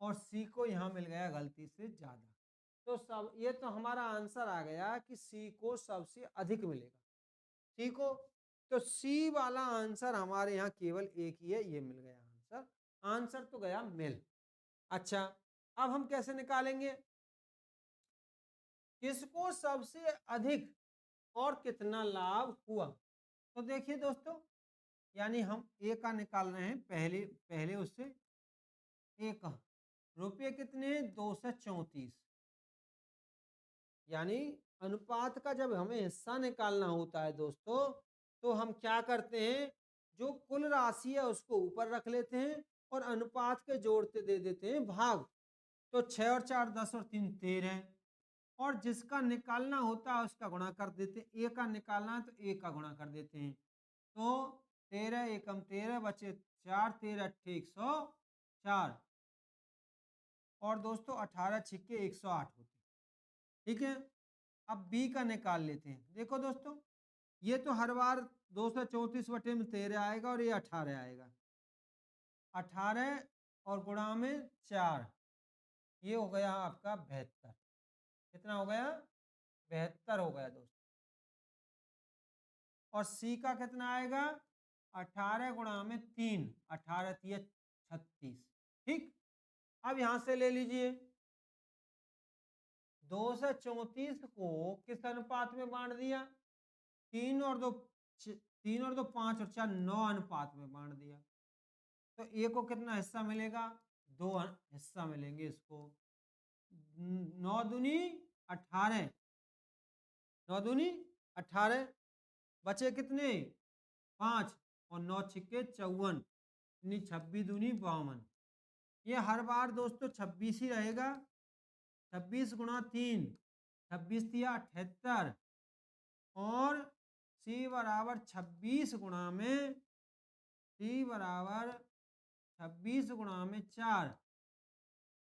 और सी को यहाँ मिल गया गलती से ज्यादा। तो सब ये तो हमारा आंसर आ गया कि सी को सबसे अधिक मिलेगा। सी को, तो सी वाला आंसर हमारे यहाँ केवल एक ही है, ये मिल गया आंसर। आंसर तो गया मिल। अच्छा, अब हम कैसे निकालेंगे, किसको सबसे अधिक और कितना लाभ हुआ। तो देखिए दोस्तों, यानी हम ए का निकाल रहे हैं, पहले पहले उससे ए का रुपये कितने, 234, यानी अनुपात का जब हमें हिस्सा निकालना होता है दोस्तों, तो हम क्या करते हैं, जो कुल राशि है उसको ऊपर रख लेते हैं और अनुपात के जोड़ते दे देते हैं भाग। तो 6 और 4 10 और 3 13, और जिसका निकालना होता है उसका गुणा कर देते हैं। ए का निकालना है तो ए का गुणा कर देते हैं। तो 13 एकम 13 बचे 4, 13 अट्ठे 104, और दोस्तों 18 छिक्के 108 होते। ठीक है, अब बी का निकाल लेते हैं। देखो दोस्तों, ये तो हर बार 234/13 आएगा और ये 18 आएगा, 18 और गुणा में 4, ये हो गया आपका 72। कितना हो गया, 72 हो गया दोस्तों। और सी का कितना आएगा, 18 गुणा में 3, 18 3 36। ठीक, अब यहां से ले लीजिए, 234 को किस अनुपात में बांट दिया, 3 और 2 5 और 4 9 अनुपात में बांट दिया। तो ए को कितना हिस्सा मिलेगा? 2 हिस्सा मिलेंगे इसको। 9 दूनी 18, 9 दूनी 18, बचे कितने? 5 और 9 छिक्के 54, यानी 26 दूनी 52। ये हर बार दोस्तों 26 ही रहेगा। 26 गुणा 3, 26 तिया 78, और सी बराबर 26 गुणा में, सी बराबर 26 गुणा में 4,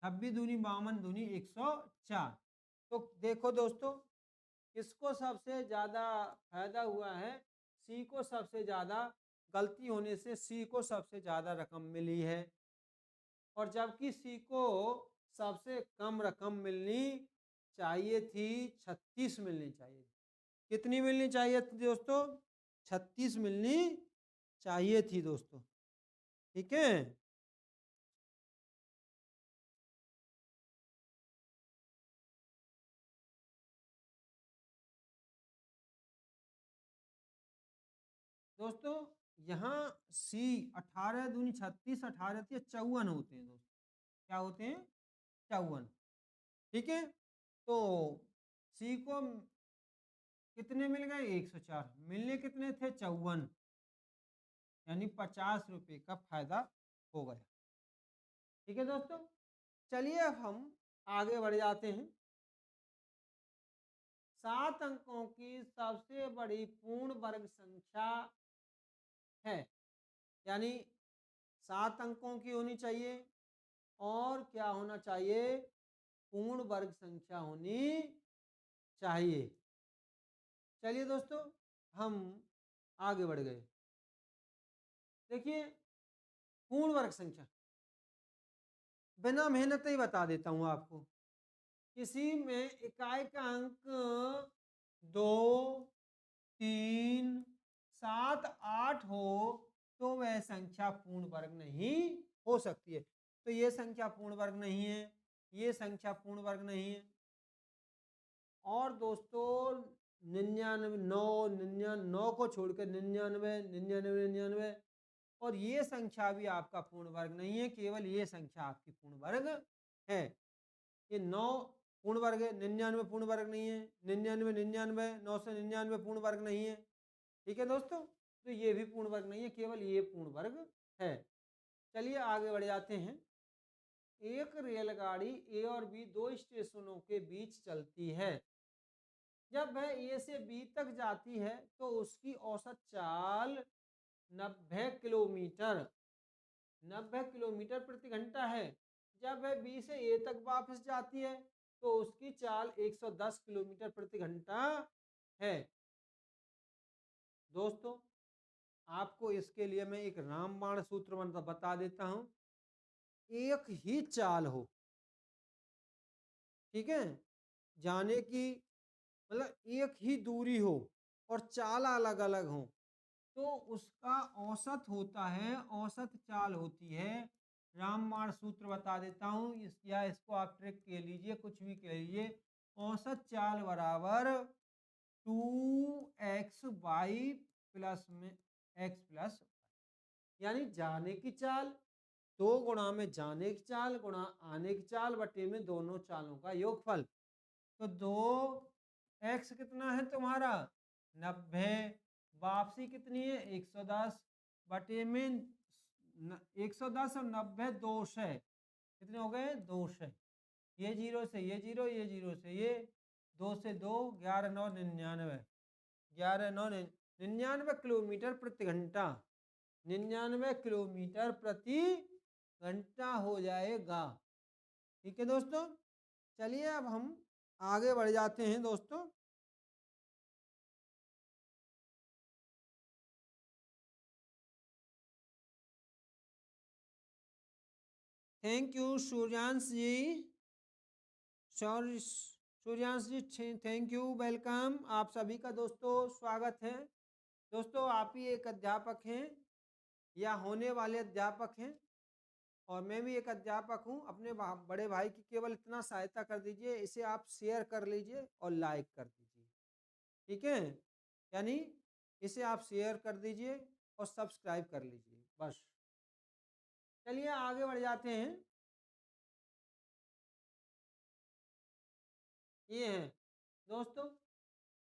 26 दूनी 52 दूनी 104। तो देखो दोस्तों, किसको सबसे ज्यादा फायदा हुआ है? सी को सबसे ज्यादा, गलती होने से सी को सबसे ज्यादा रकम मिली है, और जबकि सी को सबसे कम रकम मिलनी चाहिए थी, 36 मिलनी चाहिए। कितनी मिलनी चाहिए थी दोस्तों? 36 मिलनी चाहिए थी दोस्तों। ठीक है। दोस्तों यहाँ सी 18 दूनी 36, 18 थी 54 होते हैं दोस्तों। क्या होते हैं? 54। ठीक है। तो सी को कितने मिल गए? 104। मिलने कितने थे? 54, यानी 50 रुपये का फायदा हो गया। ठीक है दोस्तों, चलिए अब हम आगे बढ़ जाते हैं। 7 अंकों की सबसे बड़ी पूर्ण वर्ग संख्या है, यानी 7 अंकों की होनी चाहिए, और क्या होना चाहिए? पूर्ण वर्ग संख्या होनी चाहिए। चलिए दोस्तों, हम आगे बढ़ गए। देखिए, पूर्ण वर्ग संख्या बिना मेहनत ही बता देता हूं आपको। किसी में इकाई का अंक 2, 3, 7, 8 हो तो वह संख्या पूर्ण वर्ग नहीं हो सकती है। तो ये संख्या पूर्ण वर्ग नहीं है, ये संख्या पूर्ण वर्ग नहीं है। और दोस्तों 99, 9, 99, 9 को छोड़कर 99, 99, 99, और ये संख्या भी आपका पूर्ण वर्ग नहीं है, केवल ये संख्या आपकी पूर्ण वर्ग है। ये 9 पूर्ण वर्ग है, 99 पूर्ण वर्ग नहीं है, 99, 99, 999 पूर्ण वर्ग नहीं है। ठीक है दोस्तों, तो ये भी पूर्ण वर्ग नहीं है, केवल ये पूर्ण वर्ग है। चलिए आगे बढ़ जाते हैं। एक रेलगाड़ी ए और बी 2 स्टेशनों के बीच चलती है। जब वह ए से बी तक जाती है तो उसकी औसत चाल 90 किलोमीटर, 90 किलोमीटर प्रति घंटा है। जब वह बी से ए तक वापस जाती है तो उसकी चाल 110 किलोमीटर प्रति घंटा है। दोस्तों आपको इसके लिए मैं एक रामबाण सूत्र बता देता हूं। एक ही चाल हो, ठीक है, जाने की मतलब एक ही दूरी हो और चाल अलग अलग हो, तो उसका औसत होता है, औसत चाल होती है। रामबाण सूत्र बता देता हूं, या इसको आप ट्रिक के लीजिए, कुछ भी कह लीजिए। औसत चाल बराबर 2x/y प्लस में x प्लस, यानी जाने की चाल 2 गुणा में जाने की चाल गुणा आने की चाल बटे में दोनों चालों का योगफल। तो 2x कितना है तुम्हारा? 90, वापसी कितनी है? 110, बटे में 110 और 90 दोष है, कितने हो गए? दोष है। ये जीरो से ये जीरो, ये जीरो से ये, 2 से 2, 11 9 99, 11 9 99 किलोमीटर प्रति घंटा, 99 किलोमीटर प्रति घंटा हो जाएगा। ठीक है दोस्तों, चलिए अब हम आगे बढ़ जाते हैं दोस्तों। Thank you Suryansh ji, sorry Suryansh ji, thank you, welcome आप सभी का दोस्तों, स्वागत है। दोस्तों आप ही एक अध्यापक हैं या होने वाले अध्यापक हैं, और मैं भी एक अध्यापक हूं। अपने बड़े भाई की केवल इतना सहायता कर दीजिए, इसे आप शेयर कर लीजिए और लाइक कर दीजिए। ठीक है, यानी इसे आप शेयर कर दीजिए और सब्सक्राइब कर लीजिए, बस। चलिए आगे बढ़ जाते हैं। ये है दोस्तों,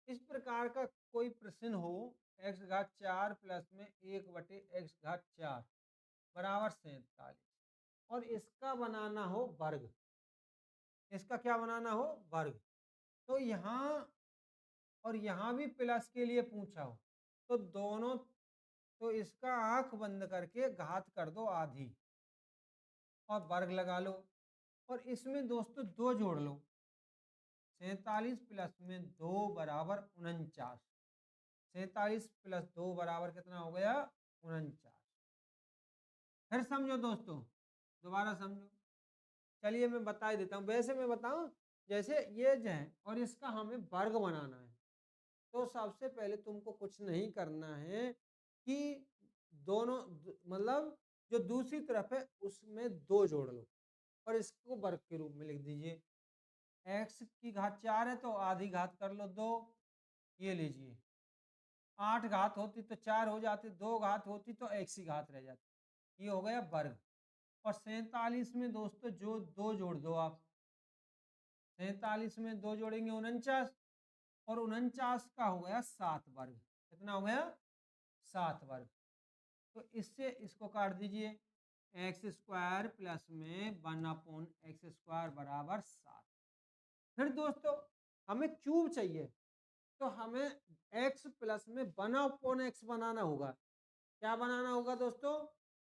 इस प्रकार का कोई प्रश्न हो, एक्स घात 4 प्लस में 1/x4 बराबर 47, और इसका बनाना हो वर्ग। इसका क्या बनाना हो? वर्ग। तो यहाँ और यहाँ भी प्लस के लिए पूछा हो तो दोनों, तो इसका आंख बंद करके घात कर दो आधी और वर्ग लगा लो, और इसमें दोस्तों 2 जोड़ लो। 47 प्लस में 2 बराबर 49। 47 प्लस 2 बराबर कितना हो गया? 49। फिर समझो दोस्तों, दोबारा समझो। चलिए मैं बता ही देता हूँ। वैसे मैं बताऊं, जैसे ये जो है और इसका हमें वर्ग बनाना है, तो सबसे पहले तुमको कुछ नहीं करना है कि दोनों मतलब जो दूसरी तरफ है उसमें 2 जोड़ लो और इसको वर्ग के रूप में लिख दीजिए। x की घात 4 है तो आधी घात कर लो 2, ये लीजिए। 8 घात होती तो 4 हो जाते, 2 घात होती तो x ही घात रह जाती। ये हो गया वर्ग। और 47 में दोस्तों जो 2 जोड़ दो आप, 47 में 2 जोड़ेंगे 49, और 49 का हो गया 7 वर्ग। कितना हो गया? 7 वर्ग। तो इससे इसको काट दीजिए। एक्स स्क्वायर प्लस में 1/x² बराबर 7। फिर दोस्तों हमें क्यूब चाहिए, तो हमें x प्लस में 1/x बनाना होगा। क्या बनाना होगा दोस्तों?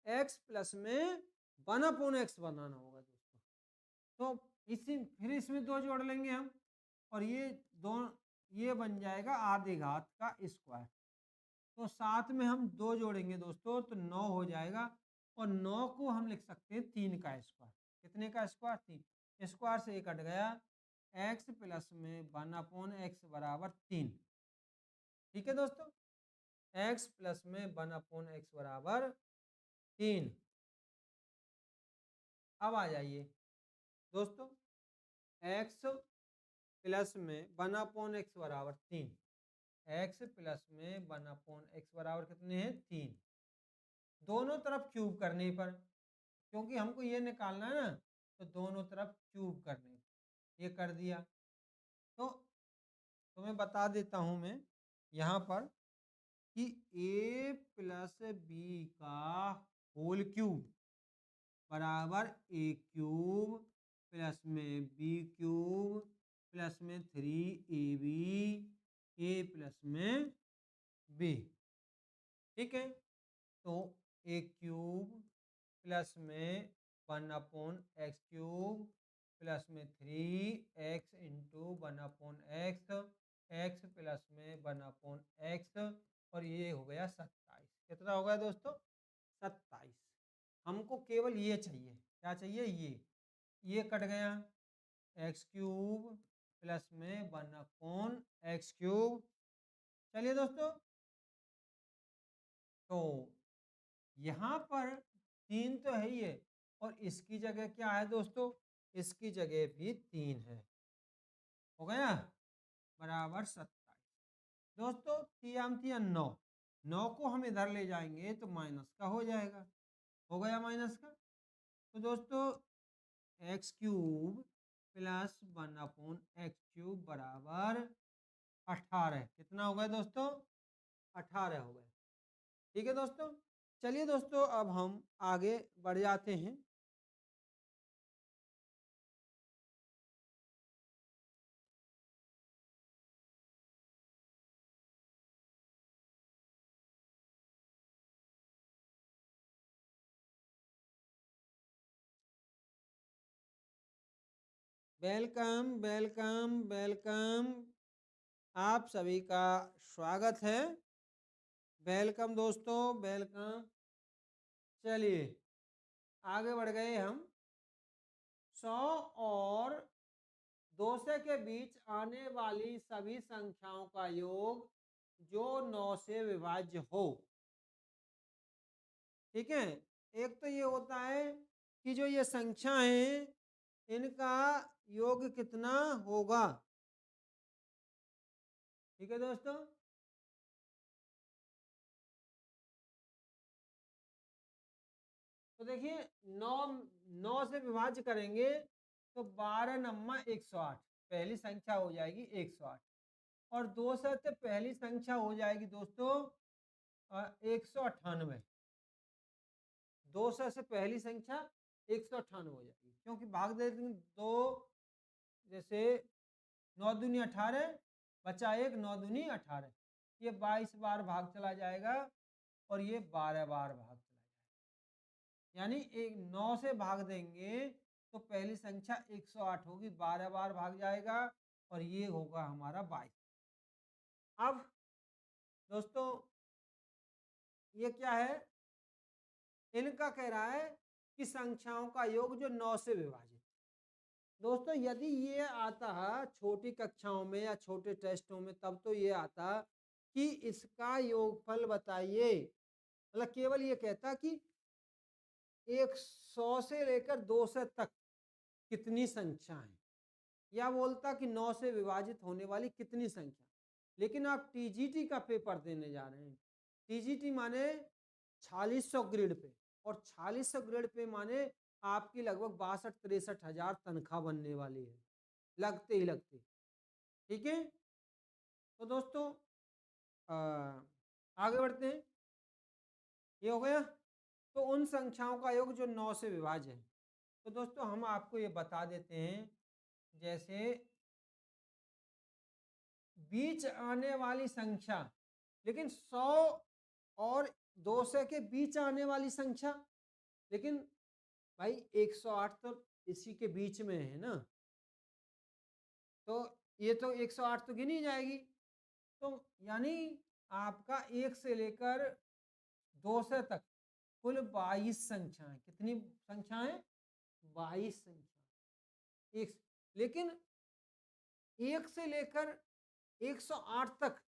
x प्लस में 1/x बनाना होगा दोस्तों। तो इसी फिर इसमें 2 जोड़ लेंगे हम, और ये दो, ये बन जाएगा आधे घात का स्क्वायर। तो 7 में हम 2 जोड़ेंगे दोस्तों तो 9 हो जाएगा, और 9 को हम लिख सकते हैं 3 का स्क्वायर। कितने का स्क्वायर? 3। स्क्वायर से 1 कट गया। x प्लस में 1/x बराबर 3। ठीक है दोस्तों, x प्लस में 1/x बराबर 3। अब आ जाइए दोस्तों, x प्लस में 1/x बराबर 3। x प्लस में 1/x बराबर कितने हैं? 3। दोनों तरफ क्यूब करने पर, क्योंकि हमको ये निकालना है ना, तो दोनों तरफ क्यूब करने पर ये कर दिया। तो तुम्हें बता देता हूं मैं यहाँ पर कि a प्लस बी का होल क्यूब बराबर a³ प्लस में b³ प्लस में 3ab a प्लस में b। ठीक है, तो a³ प्लस में 1/x³ प्लस में 3x into 1/x, x plus में 1/x, और ये हो गया 27। कितना हो गया दोस्तों? 27। हमको केवल ये चाहिए। क्या चाहिए? ये कट गया। x³ प्लस में 1/x³। चलिए दोस्तों, तो यहाँ पर 3 तो है ही है, और इसकी जगह क्या है दोस्तों? इसकी जगह भी 3 है। हो गया बराबर 27। दोस्तों 3 9, 9 को हम इधर ले जाएंगे तो माइनस का हो जाएगा। हो गया माइनस का। तो दोस्तों x³ प्लस 1/x³ बराबर 18। कितना हो गया दोस्तों? 18 हो गया। ठीक है दोस्तों, चलिए दोस्तों अब हम आगे बढ़ जाते हैं। वेलकम वेलकम वेलकम, आप सभी का स्वागत है। वेलकम दोस्तों, वेलकम। चलिए आगे बढ़ गए हम। 100 और 200 के बीच आने वाली सभी संख्याओं का योग जो 9 से विभाज्य हो। ठीक है, एक तो ये होता है कि जो ये संख्या है इनका योग कितना होगा। ठीक है दोस्तों, तो देखिए 9 9 से विभाज्य करेंगे तो 12 नम्मा 108, पहली संख्या हो जाएगी 108। और 2 से पहली संख्या हो जाएगी दोस्तों 198। 200 से पहली संख्या 198 हो जाएगी, क्योंकि भाग दे देंगे दो, जैसे 9 दूनी 18 बचा 1, 9 दूनी 18, ये 22 बार भाग चला जाएगा और ये 12 बार भाग चला जाएगा। यानी 9 से भाग देंगे तो पहली संख्या 108 होगी, 12 बार भाग जाएगा और ये होगा हमारा 22। अब दोस्तों ये क्या है, इनका कह रहा है कि संख्याओं का योग जो 9 से विभाजित। दोस्तों यदि ये आता है छोटी कक्षाओं में या छोटे टेस्टों में, तब तो ये आता कि इसका योगफल बताइए, मतलब केवल ये कहता कि 100 से लेकर 200 तक कितनी संख्या है, या बोलता कि 9 से विभाजित होने वाली कितनी संख्या। लेकिन आप टीजीटी का पेपर देने जा रहे हैं, टीजीटी माने 4600 ग्रेड पे, और 4600 ग्रेड पे माने आपकी लगभग 62-63 हजार तनख्वाह बनने वाली है, लगते ही लगते। ठीक है, तो दोस्तों आगे बढ़ते हैं। ये हो गया, तो उन संख्याओं का योग जो 9 से विभाज्य है। तो दोस्तों हम आपको ये बता देते हैं, जैसे बीच आने वाली संख्या, लेकिन 100 और 200 के बीच आने वाली संख्या, लेकिन भाई 108 तो इसी के बीच में है ना, तो ये तो 108 तो गिनी जाएगी। तो यानी आपका 1 से लेकर 200 तक कुल 22 संख्याएं, कितनी संख्याएं, 22 संख्या एक, लेकिन 1 से लेकर 108 तक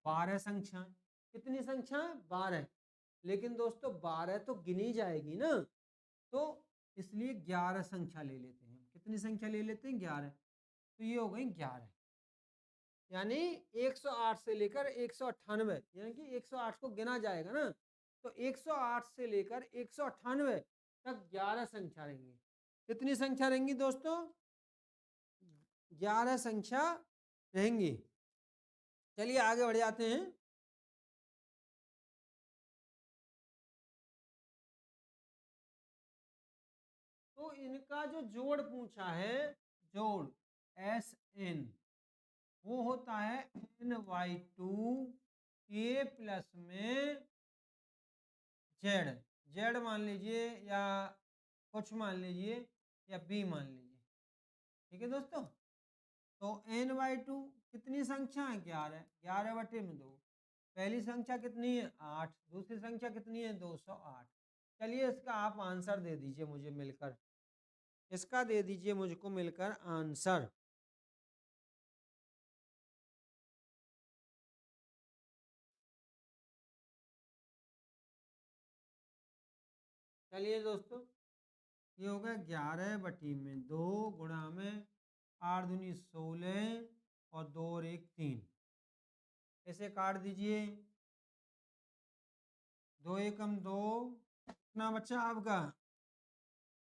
12 संख्याएं, कितनी संख्याएं, 12। लेकिन दोस्तों 12 तो गिनी जाएगी ना, तो इसलिए 11 संख्या ले लेते हैं। कितनी संख्या ले लेते हैं, 11। तो ये हो गई 11, यानी 108 से लेकर 198, यानी कि 108 को गिना जाएगा ना, तो 108 से लेकर 198 तक 11 संख्या रहेंगी। कितनी संख्या रहेंगी दोस्तों, 11 संख्या रहेंगी। चलिए आगे बढ़ जाते हैं। तो इनका जो जोड़ पूछा है, जोड़ SN, वो होता है N/2 A प्लस में Z मान लीजिए, या कुछ मान लीजिए, या B मान लीजिए। ठीक है दोस्तों, तो N/2 कितनी संख्या है, 11, 11/2। पहली संख्या कितनी है, 8, दूसरी संख्या कितनी है, 208। चलिए इसका आप आंसर दे दीजिए मुझे मिलकर, इसका दे दीजिए मुझको मिलकर आंसर। चलिए दोस्तों, ये हो गया 11/2 गुणा में 8 दूनी 16 और 2 और 1 3, ऐसे काट दीजिए। 2 एकम 2, कितना बचा आपका,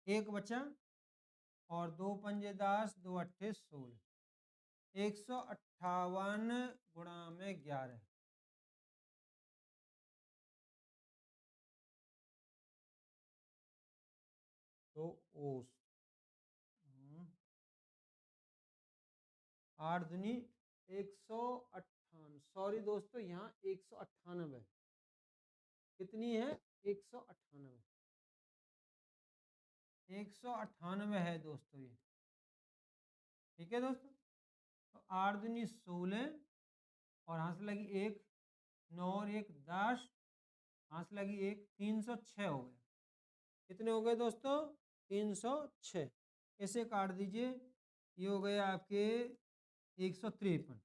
1 बचा, और 2 पंजे 10, 2 अट्ठे 16, 158 गुणा में 11। तो ओस 8 दूनी 158, सॉरी दोस्तों यहाँ 198, कितनी है, 198, 198 है दोस्तों ये। ठीक है दोस्तों, तो 8 दूनी 16, और हाथ से लगी 1, 9 और 1 10, हाथ से लगी 1, 306 हो गए। कितने हो गए दोस्तों, 306, ऐसे काट दीजिए। ये हो गए आपके 153,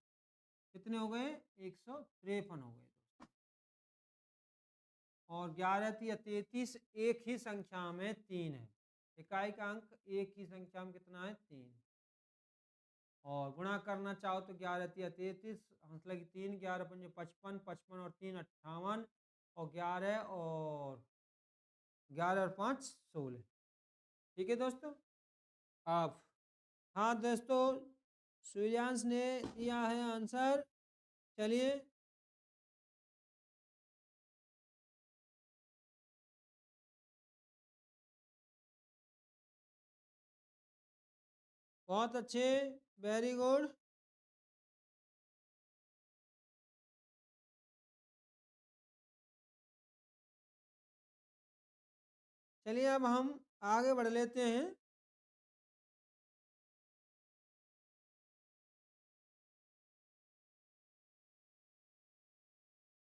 कितने हो गए, 153 हो गए दोस्तों। और 11 तिया 33, एक ही संख्या में 3 है, इकाई का अंक एक ही संख्या में कितना है, 3। और गुणा करना चाहो तो 11 तिया 33, हंस लगी 3, 11 पंजे 55, 55 और 3 58, और 11 और 11 और 5 16। ठीक है दोस्तों। अब हाँ दोस्तों, सूर्यांश ने दिया है आंसर। चलिए, बहुत अच्छे, वेरी गुड। चलिए अब हम आगे बढ़ लेते हैं।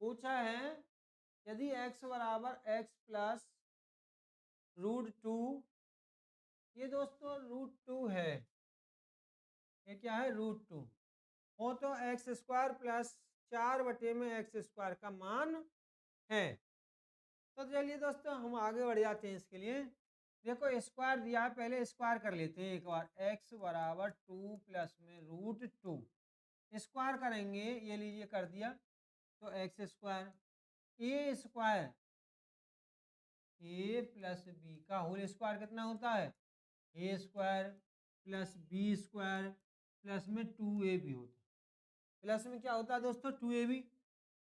पूछा है, यदि x बराबर x प्लस √2, ये दोस्तों √2 है, ये क्या है √2 हो, तो एक्स स्क्वायर प्लस 4/x² का मान है। तो चलिए दोस्तों हम आगे बढ़ जाते हैं इसके लिए। देखो स्क्वायर दिया है, पहले स्क्वायर कर लेते हैं एक बार। x बराबर 2 प्लस में √2 स्क्वायर करेंगे, ये लीजिए कर दिया, तो x square a square a plus b का होल स्क्वायर कितना होता है, a square plus b square plus में 2ab होता है। प्लस में क्या होता है दोस्तों 2ab,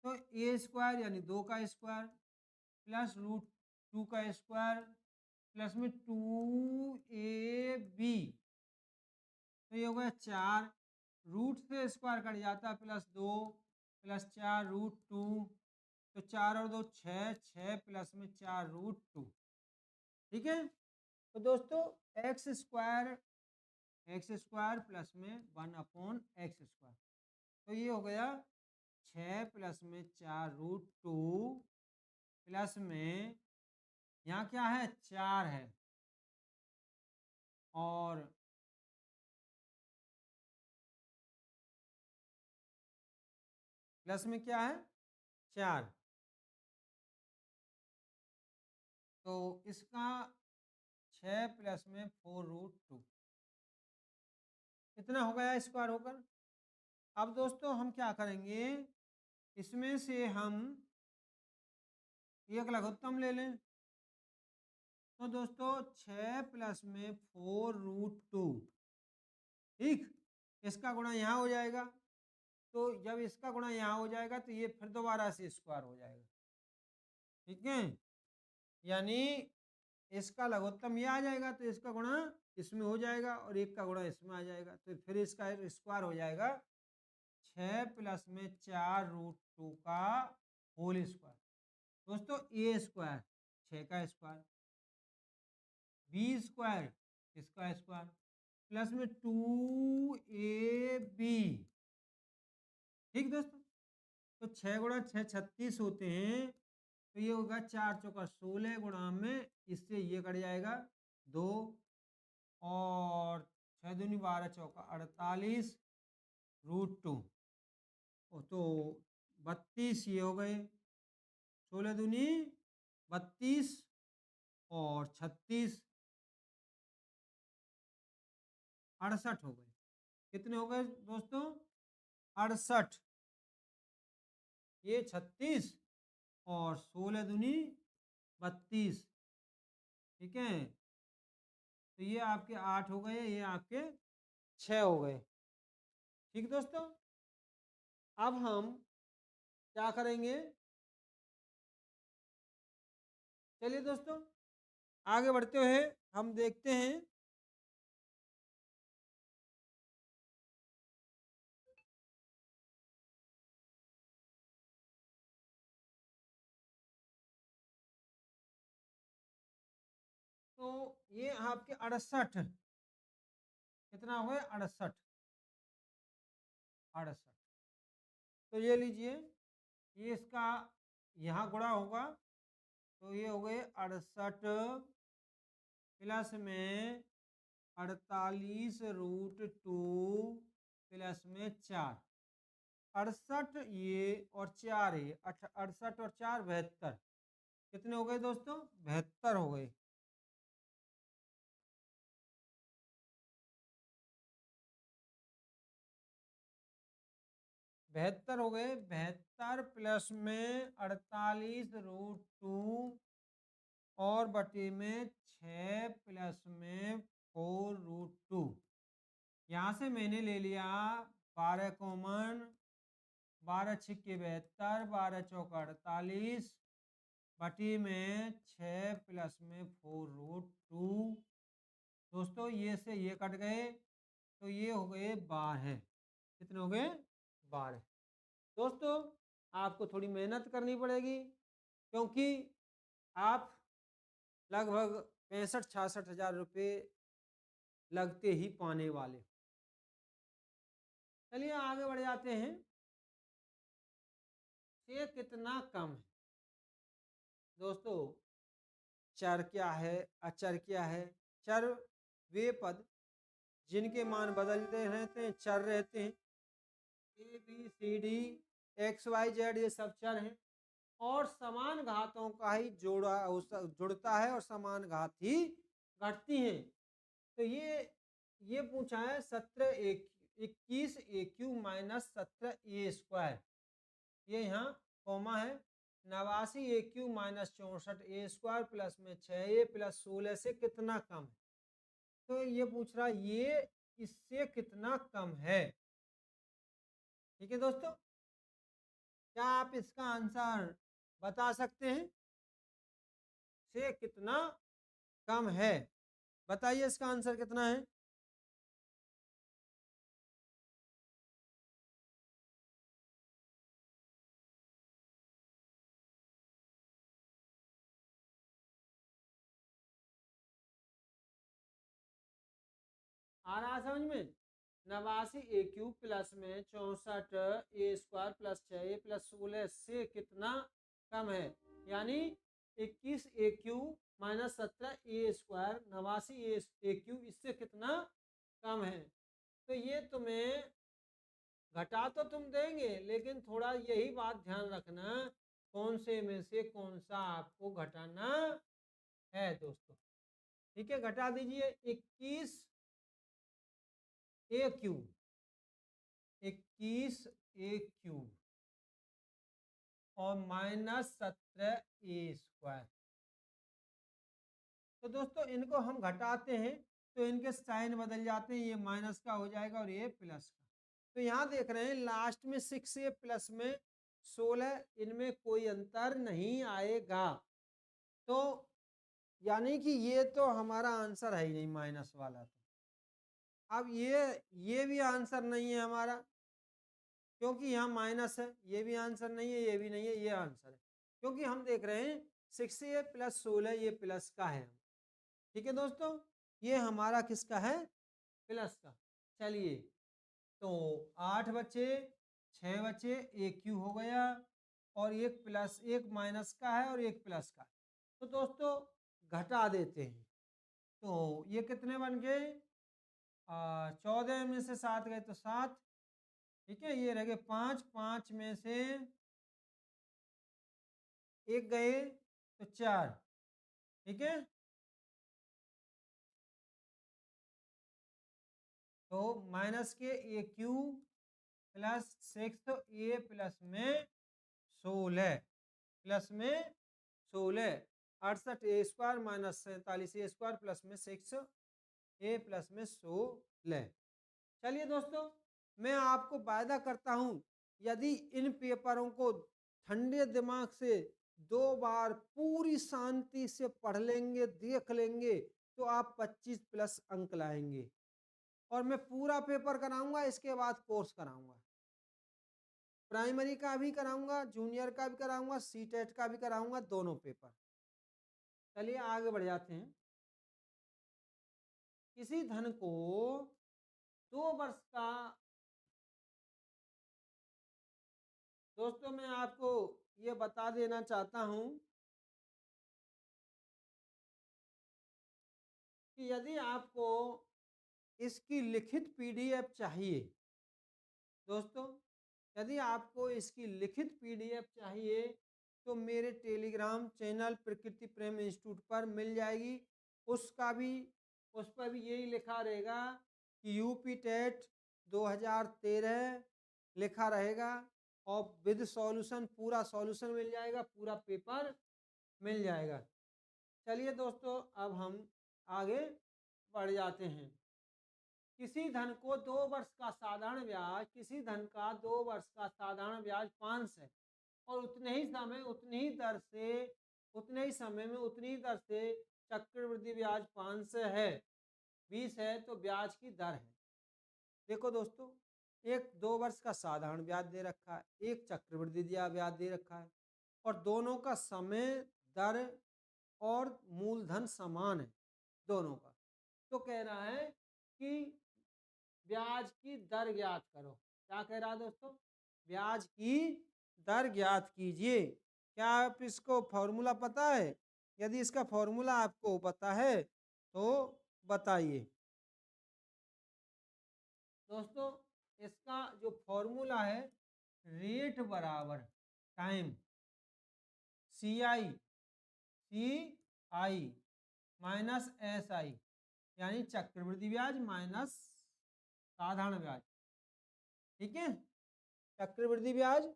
तो ए स्क्वायर यानी 2 का स्क्वायर प्लस √2 का स्क्वायर प्लस में 2ab, तो ये हो गया 4। रूट से स्क्वायर कट जाता है, +2 + 4 √2, तो 4 और 2 6, 6 प्लस में 4 √2। ठीक है, तो दोस्तों एक्स स्क्वायर प्लस में 1/x², तो ये हो गया 6 प्लस में 4 √2 प्लस में यहाँ क्या है 4 है, और प्लस में क्या है 4, तो इसका 6 प्लस में 4 √2 कितना हो गया स्क्वायर होकर। अब दोस्तों हम क्या करेंगे, इसमें से हम एक लघुत्तम ले लें। तो दोस्तों 6 प्लस में 4 √2, ठीक, इसका गुणा यहाँ हो जाएगा, तो जब इसका गुणा यहाँ हो जाएगा तो ये फिर दोबारा से स्क्वायर हो जाएगा। ठीक है, यानी इसका लघुत्तम ये आ जाएगा, तो इसका गुणा इसमें हो जाएगा और एक का गुणा इसमें आ जाएगा, तो फिर इसका स्क्वायर हो जाएगा 6 प्लस में 4 √2 का होल स्क्वायर। दोस्तों ए स्क्वायर 6 का स्क्वायर, बी स्क्वायर इसका स्क्वायर प्लस में 2ab। ठीक दोस्तों, तो 6 गुणा 6 36 होते हैं, तो ये होगा 4 चौका 16 गुणा में इससे ये कट जाएगा 2, और 6 दूनी 12 चौका 48 √2, तो 32 ये हो गए, 16 दूनी 32 और 36 68 हो गए। कितने हो गए दोस्तों 68, ये 36 और 16 दूनी 32। ठीक है, तो ये आपके 8 हो गए, ये आपके 6 हो गए। ठीक दोस्तों, अब हम क्या करेंगे, चलिए दोस्तों आगे बढ़ते हुए हम देखते हैं। तो ये आपके 68, कितना हो गए 68, 68, तो ये लीजिए, ये इसका यहाँ गुणा होगा, तो ये हो गए 68 प्लस में 48 √2 प्लस में 4, 68 ये और 4 ये 68 और 4 72, कितने हो गए दोस्तों 72 हो गए। 72 हो गए, 72 प्लस में 48 √2 और बटे में 6 प्लस में 4√2। यहाँ से मैंने ले लिया 12 कॉमन, 12 छिक्के 72, 12 चौका 48 बटी में 6 प्लस में 4√2। दोस्तों ये से ये कट गए तो ये हो गए 12। कितने हो गए? 12। दोस्तों आपको थोड़ी मेहनत करनी पड़ेगी क्योंकि आप लगभग 65-66 हजार रुपये लगते ही पाने वाले। चलिए आगे बढ़ जाते हैं। ये कितना कम है? दोस्तों चर क्या है, अचर क्या है? चर वे पद जिनके मान बदलते रहते हैं, चर रहते हैं। A B C D X Y Z ये सब चर हैं और समान घातों का ही जुड़ता है और समान घात ही घटती हैं। तो ये पूछा है 21 ए क्यू माइनस 17 ए स्क्वायर, ये यहाँ कॉमा है। 89 ए क्यू माइनस 64 ए स्क्वायर प्लस में 6 ए प्लस 16 से कितना कम है? तो ये पूछ रहा ये इससे कितना कम है। ठीक है दोस्तों, क्या आप इसका आंसर बता सकते हैं? से कितना कम है? बताइए इसका आंसर कितना है? आ रहा समझ में? 89 ए क्यूब प्लस में 64 ए स्क्वायर प्लस 6 ए प्लस 16 से कितना कम है? यानी 21 ए क्यूब माइनस 17 ए स्क्वायर 89 ए क्यूब इससे कितना कम है? तो ये तुम्हें घटा तो तुम देंगे लेकिन थोड़ा यही बात ध्यान रखना कौन से में से कौन सा आपको घटाना है दोस्तों। ठीक है, घटा दीजिए। 21 ए क्यूब, 21 ए क्यूब और माइनस 17 ए स्क्वायर। तो दोस्तों इनको हम घटाते हैं तो इनके साइन बदल जाते हैं, ये माइनस का हो जाएगा और ये प्लस का। तो यहाँ देख रहे हैं लास्ट में 6 प्लस में 16, इनमें कोई अंतर नहीं आएगा। तो यानी कि ये तो हमारा आंसर है ही नहीं माइनस वाला। तो अब ये भी आंसर नहीं है हमारा क्योंकि यहाँ माइनस है, ये भी आंसर नहीं है, ये भी नहीं है, ये आंसर है क्योंकि हम देख रहे हैं 6 प्लस 16 ये प्लस का है। ठीक है दोस्तों, ये हमारा किसका है? प्लस का। चलिए तो 8 बचे, 6 बचे, एक क्यू हो गया और एक प्लस, एक माइनस का है और एक प्लस का है। तो दोस्तों घटा देते हैं तो ये कितने बन गए? 14 में से 7 गए तो 7। ठीक है, ये रह गए 5, 5 में से एक गए तो 4। ठीक है, तो माइनस के ए क्यू प्लस 6 ए प्लस में 16 प्लस में 16 68 ए स्क्वायर माइनस 47 ए स्क्वायर प्लस में 6 ए प्लस में 16। चलिए दोस्तों मैं आपको वायदा करता हूं यदि इन पेपरों को ठंडे दिमाग से 2 बार पूरी शांति से पढ़ लेंगे, देख लेंगे तो आप 25 प्लस अंक लाएंगे। और मैं पूरा पेपर कराऊंगा, इसके बाद कोर्स कराऊंगा, प्राइमरी का भी कराऊंगा, जूनियर का भी कराऊंगा, सीटेट का भी कराऊंगा, दोनों पेपर। चलिए आगे बढ़ जाते हैं। किसी धन को 2 वर्ष का, दोस्तों मैं आपको ये बता देना चाहता हूं कि यदि आपको इसकी लिखित पीडीएफ चाहिए, दोस्तों यदि आपको इसकी लिखित पीडीएफ चाहिए तो मेरे टेलीग्राम चैनल प्रकृति प्रेम इंस्टीट्यूट पर मिल जाएगी। उसका भी, उस पर भी यही लिखा रहेगा कि यूपी टेट 2013 लिखा रहेगा और विद सॉल्यूशन, पूरा सॉल्यूशन मिल जाएगा, पूरा पेपर मिल जाएगा। चलिए दोस्तों, अब हम आगे बढ़ जाते हैं। किसी धन को 2 वर्ष का साधारण ब्याज, किसी धन का 2 वर्ष का साधारण ब्याज 5 है और उतने ही समय उतने ही समय में उतनी ही दर से चक्रवृद्धि ब्याज 5 है, 20 है, तो ब्याज की दर है। देखो दोस्तों, एक 2 वर्ष का साधारण ब्याज दे रखा है, एक चक्रवृद्धि ब्याज दे रखा है और दोनों का समय, दर और मूलधन समान है दोनों का। तो कह रहा है कि ब्याज की दर ज्ञात करो। क्या कह रहा है दोस्तों? ब्याज की दर ज्ञात कीजिए। क्या आप इसको फॉर्मूला पता है? यदि इसका फॉर्मूला आपको पता है तो बताइए। दोस्तों, इसका जो फॉर्मूला है, रेट बराबर टाइम, CI माइनस SI, यानी चक्रवृद्धि ब्याज माइनस साधारण ब्याज। ठीक है, चक्रवृद्धि ब्याज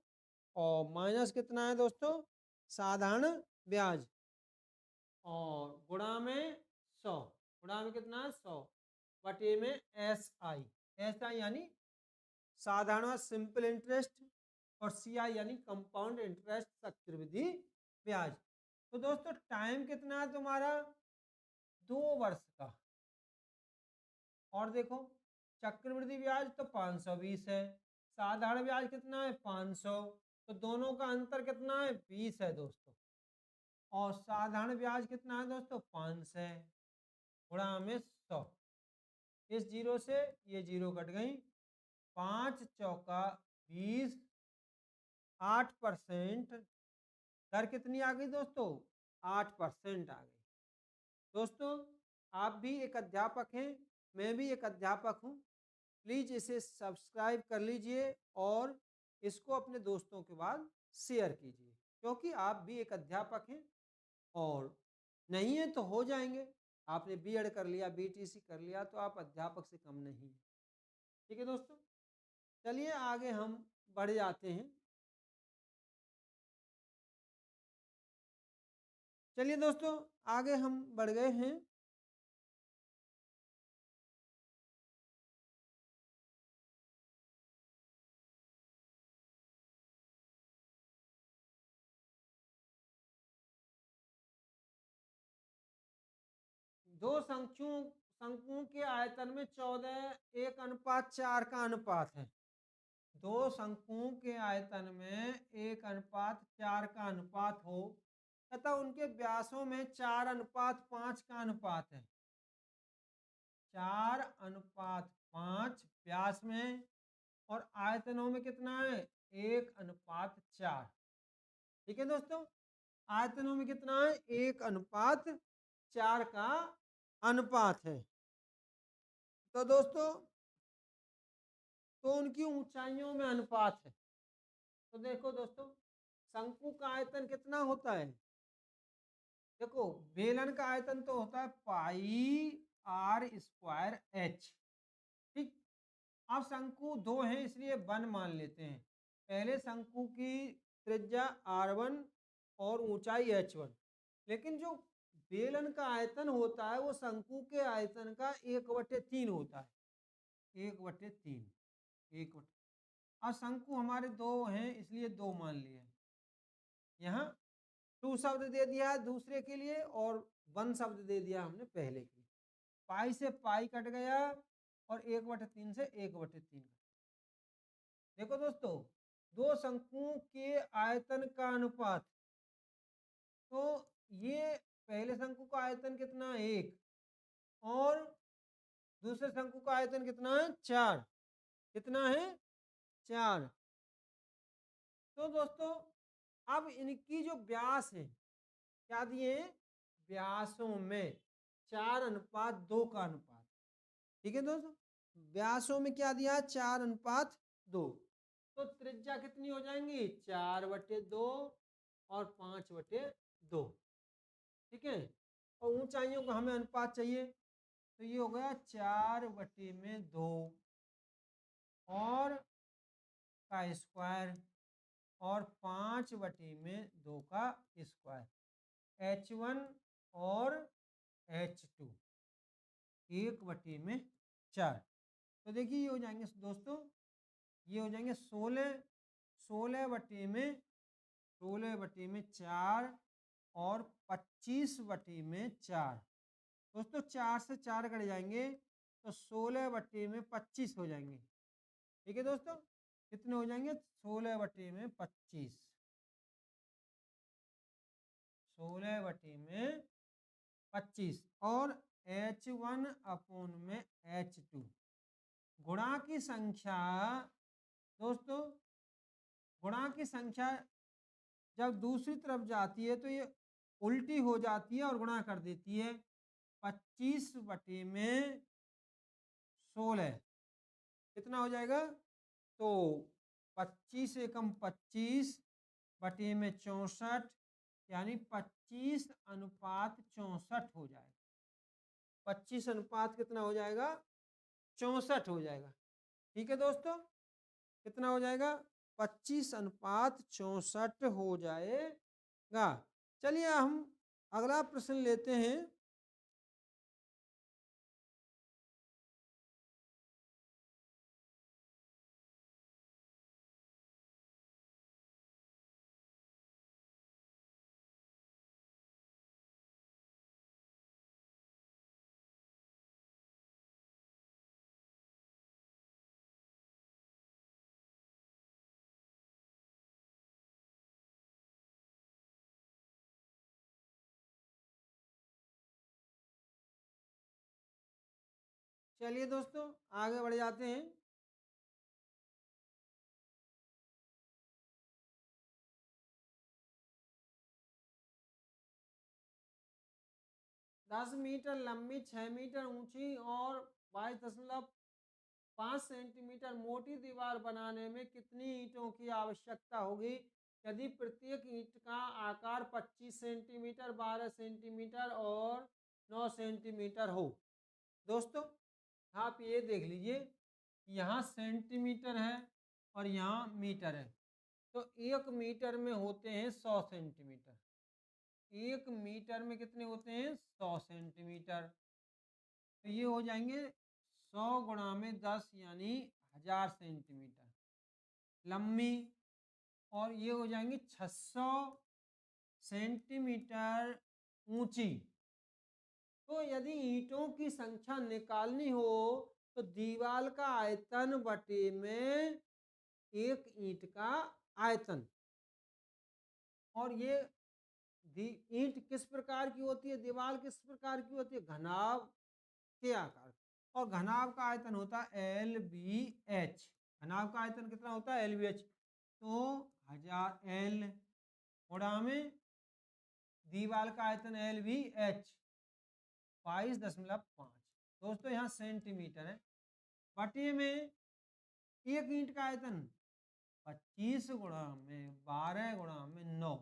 और माइनस कितना है दोस्तों? साधारण ब्याज, और गुणा में 100, गुणा में कितना है? 100 बटे में SI यानी साधारण सिंपल इंटरेस्ट और CI यानी कंपाउंड इंटरेस्ट चक्रवृद्धि ब्याज। तो दोस्तों, टाइम कितना है तुम्हारा? 2 वर्ष का। और देखो, चक्रवृद्धि ब्याज तो 520 है, साधारण ब्याज कितना है? 500, तो दोनों का अंतर कितना है? 20 है दोस्तों। और साधारण ब्याज कितना है दोस्तों? 5 है, गुणा में 100। इस जीरो से ये जीरो कट गई, 5 चौका 20, 8%। दर कितनी आ गई दोस्तों? 8% आ गई। दोस्तों, आप भी एक अध्यापक हैं, मैं भी एक अध्यापक हूँ। प्लीज़ इसे सब्सक्राइब कर लीजिए और इसको अपने दोस्तों के बाद शेयर कीजिए, क्योंकि आप भी एक अध्यापक हैं और नहीं है तो हो जाएंगे। आपने बीएड कर लिया, बीटीसी कर लिया, तो आप अध्यापक से कम नहीं हैं। ठीक है दोस्तों, चलिए आगे हम बढ़ जाते हैं। चलिए दोस्तों, आगे हम बढ़ गए हैं। दो शंकुओं के आयतन में 14 1:4 का अनुपात है। दो शंकुओं के आयतन में 1:4 का अनुपात हो तथा उनके व्यासों में 4:5 का अनुपात है। 4:5 व्यास में और आयतनों में कितना है? 1:4। ठीक है दोस्तों, आयतनों में कितना है? 1:4 का अनुपात है। तो दोस्तों, तो उनकी ऊंचाइयों में अनुपात है। तो देखो दोस्तों, शंकु का आयतन कितना होता है? देखो, बेलन का आयतन तो होता है πr²h। ठीक, अब शंकु दो हैं इसलिए 1 मान लेते हैं। पहले शंकु की त्रिज्या r1 और ऊंचाई h1, लेकिन जो बेलन का आयतन होता है वो शंकु के आयतन का 1/3 होता है। 1/3, 1/3। अब शंकु हमारे दो हैं इसलिए 2 मान लिए। यहाँ 2 शब्द दे दिया दूसरे के लिए और 1 शब्द दे दिया हमने पहले के लिए। पाई से पाई कट गया और 1/3 से 1/3। देखो दोस्तों, दो शंकुओं के आयतन का अनुपात, तो ये पहले शंकु का आयतन कितना है? 1, और दूसरे शंकु का आयतन कितना है? 4। कितना है? 4। तो दोस्तों, अब इनकी जो व्यास है, क्या दिए हैं? व्यासों में 4:2 का अनुपात। ठीक है दोस्तों, व्यासों में क्या दिया? 4:2। तो त्रिज्या कितनी हो जाएंगी? 4/2 और 5/2। ठीक है, और ऊंचाइयों का हमें अनुपात चाहिए, तो ये हो गया 4/2 और का स्क्वायर और 5/2 का स्क्वायर। H1 और H2 1/4। तो देखिए ये हो जाएंगे दोस्तों, ये हो जाएंगे 16/4 और 25/4। दोस्तों 4 से 4 कट जाएंगे तो 16/25 हो जाएंगे। ठीक है दोस्तों, कितने हो जाएंगे? 16/25, 16/25 और H1/H2 गुणा की संख्या। दोस्तों गुणा की संख्या जब दूसरी तरफ जाती है तो ये उल्टी हो जाती है और गुणा कर देती है। 25/16 कितना हो जाएगा? तो 25 एकम 25/64 यानी 25:64 हो जाएगा। 25 अनुपात कितना हो जाएगा? 64 हो जाएगा। ठीक है दोस्तों, कितना हो जाएगा? 25:64 हो जाएगा। चलिए हम अगला प्रश्न लेते हैं। चलिए दोस्तों आगे बढ़ जाते हैं। दस मीटर लंबी, 6 मीटर ऊंची और 22.5 सेंटीमीटर मोटी दीवार बनाने में कितनी ईंटों की आवश्यकता होगी यदि प्रत्येक ईंट का आकार 25 सेंटीमीटर, 12 सेंटीमीटर और 9 सेंटीमीटर हो? दोस्तों आप ये देख लीजिए, यहाँ सेंटीमीटर है और यहाँ मीटर है, तो 1 मीटर में होते हैं 100 सेंटीमीटर। 1 मीटर में कितने होते हैं? 100 सेंटीमीटर। तो ये हो जाएंगे 100 गुणा में 10 यानी 1000 सेंटीमीटर लंबी, और ये हो जाएंगी 600 सेंटीमीटर ऊंची। तो यदि ईंटों की संख्या निकालनी हो तो दीवार का आयतन बटे में एक ईंट का आयतन, और ये ईंट किस प्रकार की होती है, दीवार किस प्रकार की होती है? घनाभ के आकार, और घनाभ का आयतन होता है LBH। घनाभ का आयतन कितना होता है? LBH। तो 1000 L गुणा में दीवार का आयतन LBH 22.5। दोस्तों यहाँ सेंटीमीटर है, बटे में एक ईंट का आयतन 25 गुणा में 12 गुणा में 9।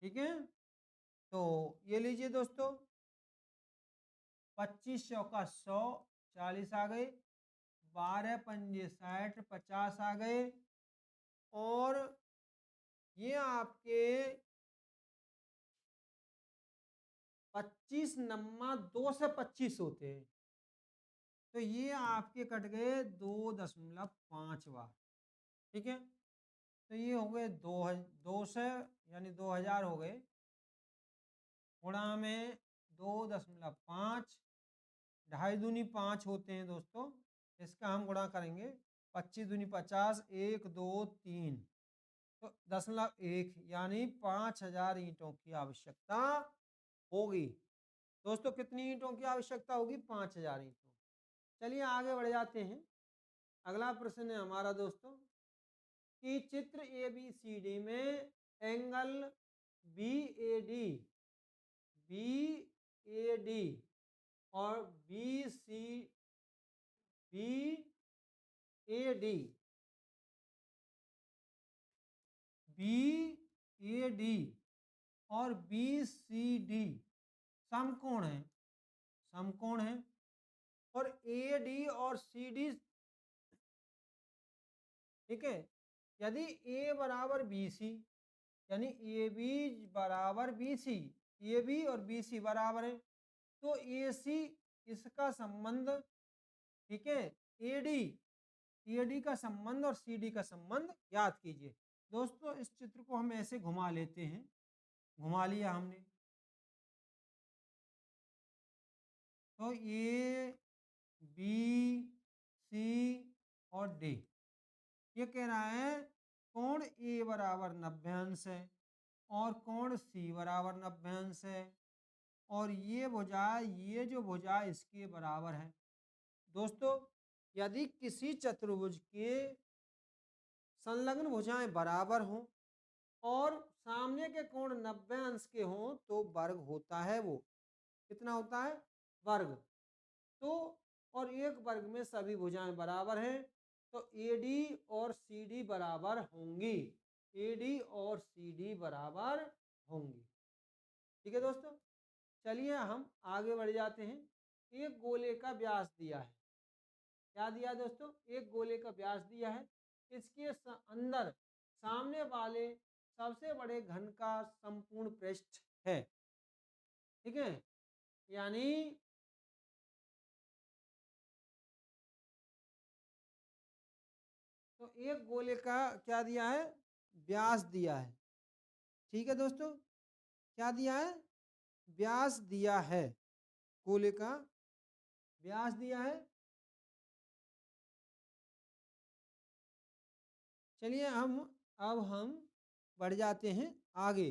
ठीक है, तो ये लीजिए दोस्तों, 25 चौका 100, 40 आ गए, 12 पंजे 60, 50 आ गए, और ये आपके 25 नम्मा 2 से 25 होते हैं, तो ये आपके कट गए 2.5 बार। ठीक है, तो ये हो गए 2 से यानी 2000 हो गए, गुणा में 2.5, 2.5 दूनी 5 होते हैं दोस्तों, इसका हम गुणा करेंगे। 25 दूनी 50, 1 2 3, तो 0.1 यानी 5000 ईंटों की आवश्यकता होगी। दोस्तों कितनी ईंटों की आवश्यकता होगी? 5000 ईंटों। चलिए आगे बढ़ जाते हैं। अगला प्रश्न है हमारा दोस्तों कि चित्र ABCD में एंगल BAD और BAD और BCD समकोण है, समकोण है, और AD और CD, ठीक है, यदि A बराबर BC यानी AB बराबर BC ए बी और बी सी बराबर है, तो ए सी इसका संबंध, ठीक है, ए डी का संबंध और सी डी का संबंध याद कीजिए। दोस्तों इस चित्र को हम ऐसे घुमा लेते हैं, घुमा लिया हमने, तो ए बी सी और डी, ये कह रहा है कोण ए बराबर 90 अंश है और कोण सी बराबर 90 अंश है, और ये भुजा, ये जो भुजा इसके बराबर है। दोस्तों यदि किसी चतुर्भुज के संलग्न भुजाएं बराबर हों और सामने के कोण 90 अंश के हों तो वर्ग होता है, वो कितना होता है, वर्ग। तो और एक वर्ग में सभी भुजाएं बराबर हैं, तो AD और CD बराबर होंगी, AD और CD बराबर होंगी। ठीक है दोस्तों, चलिए हम आगे बढ़ जाते हैं। एक गोले का व्यास दिया है, क्या दिया दोस्तों, एक गोले का व्यास दिया है, इसके अंदर सामने वाले सबसे बड़े घन का संपूर्ण पृष्ठ है, ठीक है, यानी तो एक गोले का क्या दिया है, व्यास दिया है, ठीक है दोस्तों, क्या दिया है, व्यास दिया है, गोले का व्यास दिया है। चलिए अब हम बढ़ जाते हैं आगे।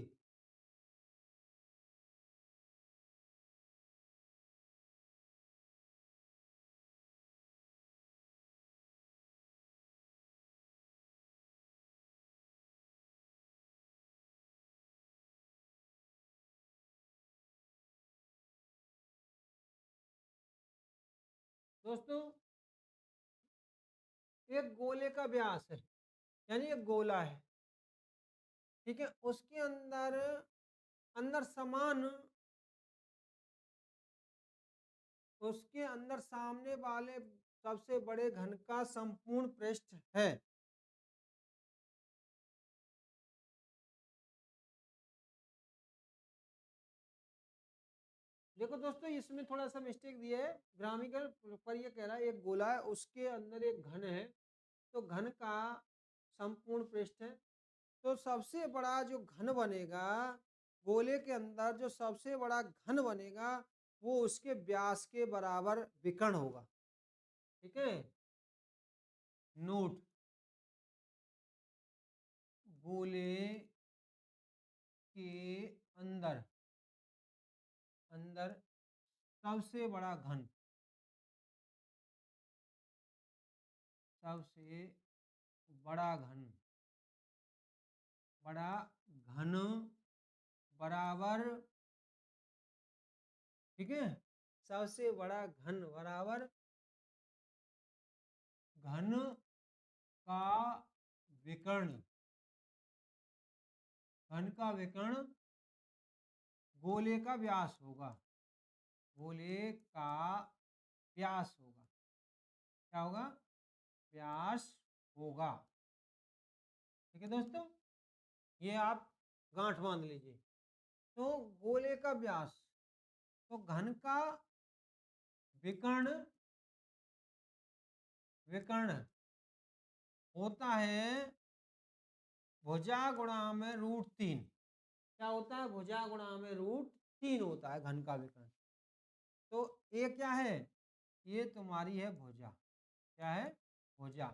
दोस्तों एक गोले का व्यास है, यानी एक गोला है, ठीक है, उसके अंदर अंदर समान, उसके अंदर सामने वाले सबसे बड़े घन का संपूर्ण पृष्ठ है। देखो दोस्तों इसमें थोड़ा सा मिस्टेक दिया है ग्रामिकल पर, ये कह रहा है एक गोला है उसके अंदर एक घन है, तो घन का संपूर्ण पृष्ठ है, तो सबसे बड़ा जो घन बनेगा गोले के अंदर, जो सबसे बड़ा घन बनेगा वो उसके व्यास के बराबर विकर्ण होगा, ठीक है। नोट, गोले के अंदर अंदर सबसे बड़ा घन, सबसे बड़ा घन, बड़ा घन बराबर, ठीक है, सबसे बड़ा घन बराबर घन का विकर्ण, घन का विकर्ण गोले का व्यास होगा, गोले का व्यास होगा, क्या होगा, व्यास होगा, ठीक है दोस्तों, ये आप गांठ बांध लीजिए। तो गोले का व्यास, तो घन का विकर्ण, विकर्ण होता है भुजा गुणा में √3, क्या होता है, भुजा गुणा में √3 होता है घन का विकर्ण। तो ये क्या है, ये तुम्हारी है भुजा, क्या है, भुजा,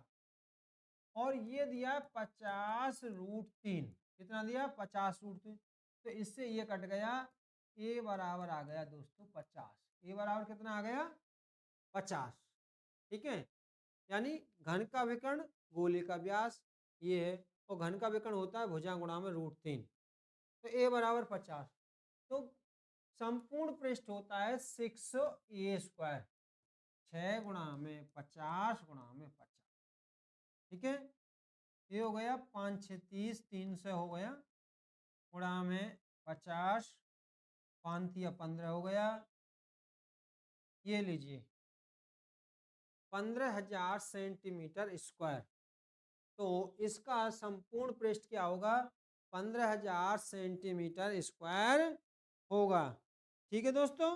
और ये दिया 50√3, कितना दिया, 50√3, तो इससे ये कट गया, ए बराबर आ गया दोस्तों 50, ए बराबर कितना आ गया, 50, ठीक है, यानी घन का विकर्ण गोले का व्यास ये है, और घन का विकर्ण होता है भुजा गुणा में √3, तो ए बराबर 50, तो संपूर्ण पृष्ठ होता है 6a², 6 गुणा में 50 गुणा में 50, ठीक है, ये हो गया 5 6 30, 300 हो गया, गुणा में 50, 5 या 15 हो गया, ये लीजिए 15,000 सेंटीमीटर स्क्वायर, तो इसका संपूर्ण पृष्ठ क्या होगा, 15,000 सेंटीमीटर स्क्वायर होगा। ठीक है दोस्तों,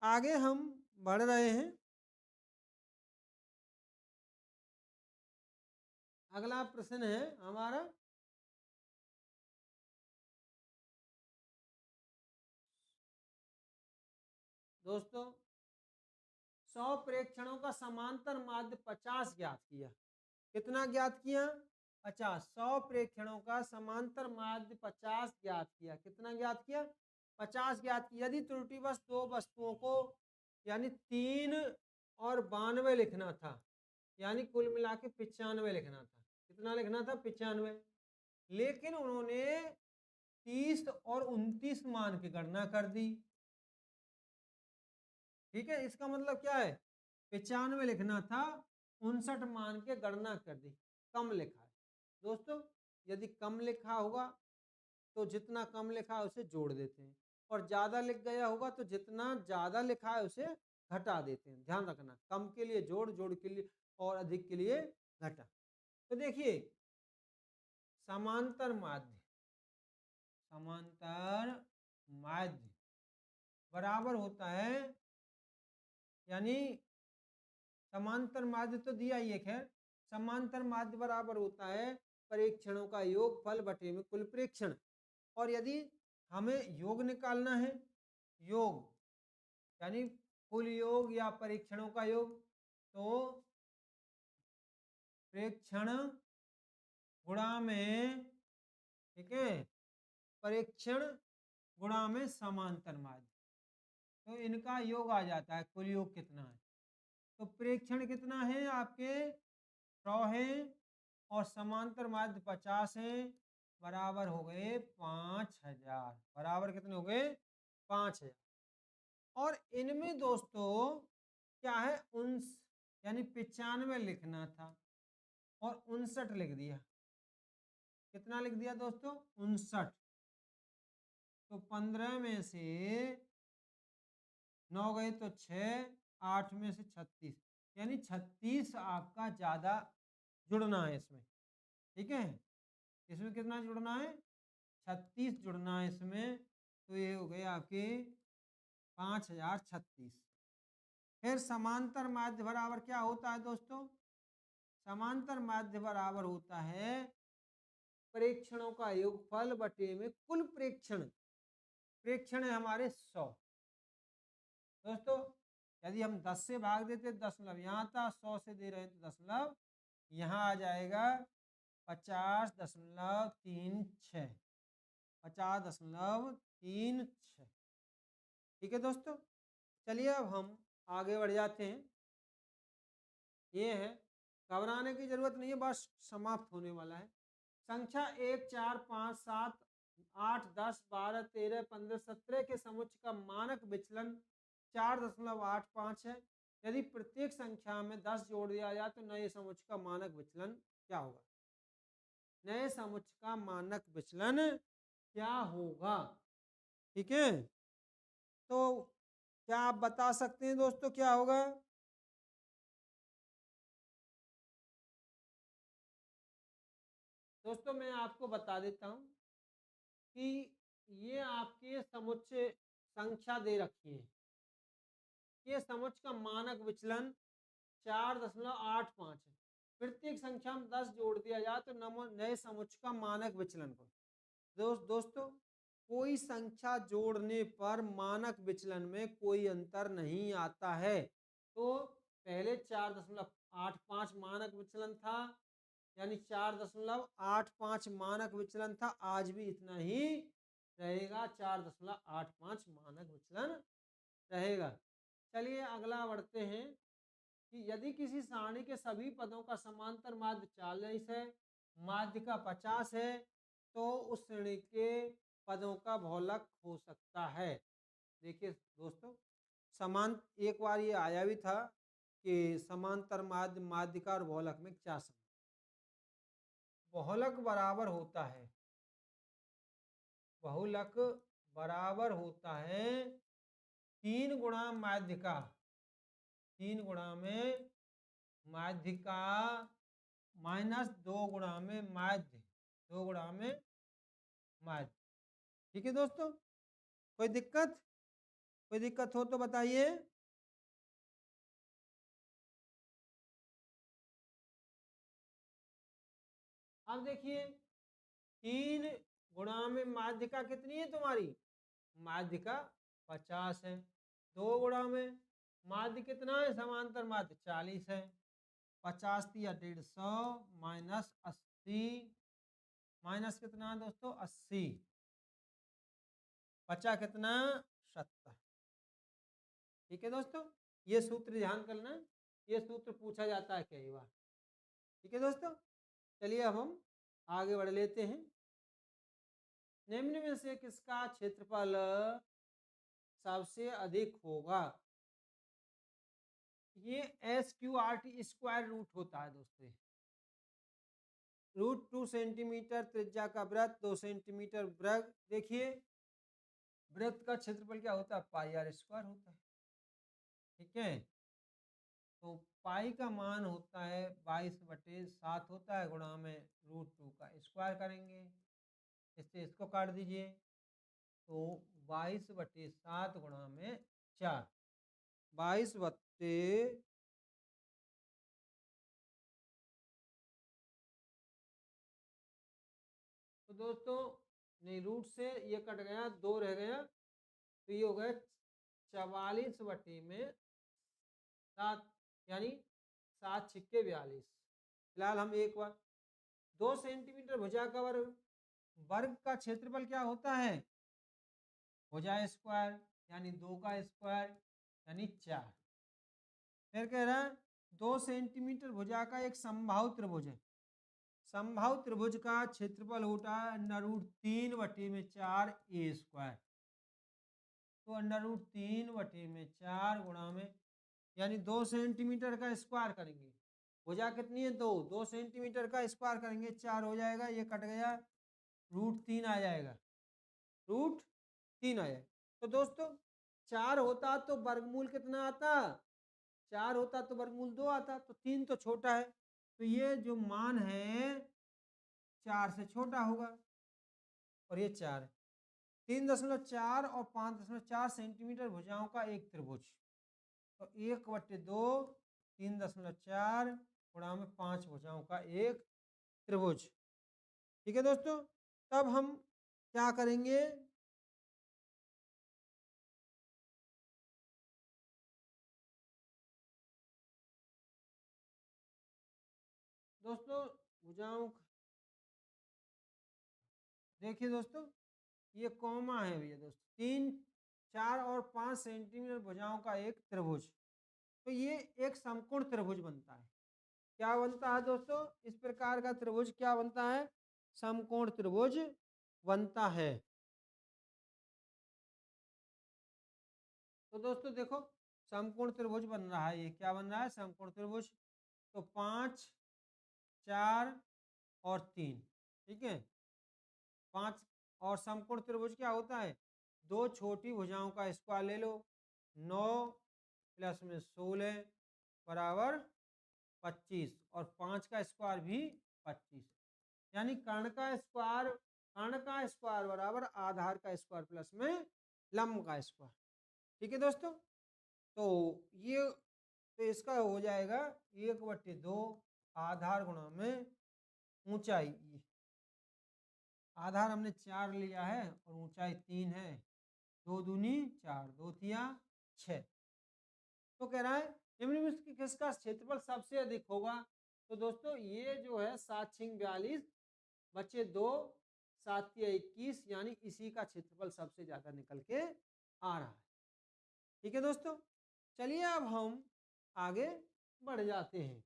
आगे हम बढ़ रहे हैं। अगला प्रश्न है हमारा, दोस्तों 100 प्रेक्षणों का समांतर माध्य 50 ज्ञात किया। कितना ज्ञात किया? 50। 100 प्रेक्षणों का समांतर माध्य 50 ज्ञात किया। कितना ज्ञात किया? 50 ज्ञात किया। यदि त्रुटिवश दो वस्तुओं को यानी 3 और 92 लिखना था, यानी कुल मिला के 95 लिखना था। कितना लिखना था? 95। लेकिन उन्होंने 30 और 29 मान की गणना कर दी। ठीक है, इसका मतलब क्या है? 95 लिखना था, 59 मान के गणना कर दी, कम लिखा है। दोस्तों यदि कम लिखा होगा तो जितना कम लिखा है उसे जोड़ देते हैं, और ज्यादा लिख गया होगा तो जितना ज्यादा लिखा है उसे घटा देते हैं। ध्यान रखना, कम के लिए जोड़, जोड़ के लिए और अधिक के लिए घटा। तो देखिए समांतर माध्य, समांतर माध्य बराबर होता है, यानी समांतर माध्य तो दिया ही है, खैर समांतर माध्य बराबर होता है परीक्षणों का योगफल बटे में कुल प्रेक्षण। और यदि हमें योग निकालना है, योग यानी कुल योग या परीक्षणों का योग, तो प्रेक्षण गुणा में, ठीक है, परीक्षण गुणा में समांतर माध्य, तो इनका योग आ जाता है। कुल योग कितना है? तो प्रेक्षण कितना है आपके? 100 है, और समांतर माध्य 50 है, बराबर हो गए 5000। बराबर कितने हो गए? 5000। और इनमें दोस्तों क्या है? यानी 95 लिखना था और 59 लिख दिया। कितना लिख दिया दोस्तों? 59। तो 15 में से 9 गए तो 6, 8 में से 36, यानी 36 आपका ज्यादा जुड़ना है इसमें। ठीक है, इसमें कितना जुड़ना है? 36 जुड़ना है इसमें। तो ये हो गए आपके 5036। फिर समांतर माध्य बराबर क्या होता है दोस्तों? समांतर माध्य बराबर होता है प्रेक्षणों का योगफल बटे में कुल प्रेक्षण। प्रेक्षण है हमारे 100। दोस्तों यदि हम 10 से भाग देते, दशमलव यहाँ था, 100 से दे रहे हैं तो दशमलव यहाँ आ जाएगा 50.36। 50.36। ठीक है दोस्तों, चलिए अब हम आगे बढ़ जाते हैं। ये है, घबराने की जरूरत नहीं है, बस समाप्त होने वाला है। संख्या 1, 4, 5, 7, 8, 10, 12, 13, 15, 17 के समुच्चय का मानक विचलन 4.85 है। यदि प्रत्येक संख्या में 10 जोड़ दिया जाए तो नए समुच्चय का मानक विचलन क्या होगा? नए समुच्चय का मानक विचलन क्या होगा? ठीक है, तो क्या आप बता सकते हैं दोस्तों क्या होगा? दोस्तों मैं आपको बता देता हूं कि ये आपके समुच्चय संख्या दे रखी है। ये समुच्चय का मानक विचलन 4.85 है। प्रत्येक संख्या में 10 जोड़ दिया जाए तो नए समुच्चय का मानक विचलन को, दोस्तों कोई संख्या जोड़ने पर मानक विचलन में कोई अंतर नहीं आता है। तो पहले 4.85 मानक विचलन था, यानी 4.85 मानक विचलन था, आज भी इतना ही रहेगा, 4.85 मानक विचलन रहेगा। चलिए अगला बढ़ते हैं कि यदि किसी सारणी के सभी पदों का समांतर माध्य 40 है, माध्य का 50 है, तो उस श्रेणी के पदों का बहुलक हो सकता है। देखिए दोस्तों, समान एक बार ये आया भी था कि समांतर माध्य, माध्यिका और बहुलक में क्या संबंध? बहुलक बराबर होता है, बहुलक बराबर होता है 3 गुणा माध्यिका, 3 गुणा में माध्यिका माइनस 2 गुणा में माध्य, 2 गुणा में माध्य। ठीक है दोस्तों, कोई दिक्कत? कोई दिक्कत हो तो बताइए। अब देखिए 3 गुणा में माध्यिका कितनी है तुम्हारी? माध्यिका 50 है। 2 गुणा में माध्य कितना है? समांतर माध्य 40 है। 50 या 150 माइनस 80 माइनस कितना है दोस्तों? 80 बचा कितना? 70। ठीक है दोस्तों, ये सूत्र ध्यान करना, ये सूत्र पूछा जाता है कई बार। ठीक है दोस्तों, चलिए अब हम आगे बढ़ लेते हैं। निम्न में से किसका क्षेत्रफल सबसे अधिक होगा? ये SQRT स्क्वायर रूट होता है दोस्तों। √2 सेंटीमीटर त्रिज्या का वृत्त, 2 सेंटीमीटर वर्ग। देखिए वृत्त का क्षेत्रफल क्या होता है? πr स्क्वायर होता है। ठीक है, तो पाई का मान होता है 22/7 होता है, गुणा में √2 का स्क्वायर करेंगे, इससे इसको काट दीजिए, तो 22/7 गुणा में 4, 22 बट्टे तो दोस्तों नहीं, रूट से ये कट गया, 2 रह गया, तो ये हो गया 44/7, यानी 7 छिक्के 42। फिलहाल हम एक बार 2 सेंटीमीटर भुजा का वर्ग, वर्ग का क्षेत्रफल क्या होता है? भुजा स्क्वायर, यानी 2 का स्क्वायर, यानी 4। फिर कह रहा है 2 सेंटीमीटर भुजा का एक समबाहु त्रिभुज है। समबाहु त्रिभुज का क्षेत्रफल होता है √3/4 a स्क्वायर। तो √3/4 गुणा में, यानी 2 सेंटीमीटर का स्क्वायर करेंगे, भुजा कितनी है? 2, 2 सेंटीमीटर का स्क्वायर करेंगे 4 हो जाएगा, ये कट गया, √3 आ जाएगा, √3 आ जाएगा। तो दोस्तों 4 होता तो वर्गमूल कितना आता? 4 होता तो वर्गमूल 2 आता, तो 3 तो छोटा है, तो ये जो मान है 4 से छोटा होगा, और ये 4 है। 3.4 और 5.4 सेंटीमीटर भुजाओं का एक त्रिभुज, तो 1/2 3.4 गुणा में 5 भुजाओं का एक त्रिभुज। ठीक है दोस्तों, तब हम क्या करेंगे? दोस्तों भुजाओं, देखिए दोस्तों ये कॉमा है भैया दोस्तों, 3, 4 और 5 सेंटीमीटर भुजाओं का एक त्रिभुज, तो ये एक समकोण त्रिभुज बनता है। क्या बनता है दोस्तों? इस प्रकार का त्रिभुज क्या बनता है? समकोण त्रिभुज बनता है। तो दोस्तों देखो समकोण त्रिभुज बन रहा है, ये क्या बन रहा है? समकोण त्रिभुज। तो 5, 4 और 3, ठीक है, 5, और समकोण त्रिभुज क्या होता है? 2 छोटी भुजाओं का स्क्वायर ले लो, 9 प्लस में 16 बराबर 25, और 5 का स्क्वायर भी 25, यानी कर्ण का स्क्वायर बराबर आधार का स्क्वायर प्लस में लंब का स्क्वायर। ठीक है दोस्तों, तो ये, तो इसका हो जाएगा 1/2 आधार गुणा में ऊंचाई, आधार हमने 4 लिया है और ऊंचाई 3 है, 2 दूनी 4, 2 तिया 6। तो कह रहा है निम्न में से किसका क्षेत्रफल सबसे अधिक होगा? तो दोस्तों ये जो है 7 छिंग 42 बच्चे 2, 7 तिया 21, यानी इसी का क्षेत्रफल सबसे ज्यादा निकल के आ रहा है। ठीक है दोस्तों, चलिए अब हम आगे बढ़ जाते हैं।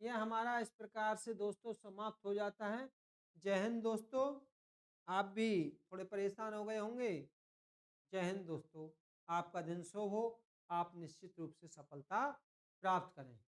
यह हमारा इस प्रकार से दोस्तों समाप्त हो जाता है। जय हिंद दोस्तों, आप भी थोड़े परेशान हो गए होंगे। जय हिंद दोस्तों, आपका दिन शुभ हो, आप निश्चित रूप से सफलता प्राप्त करें।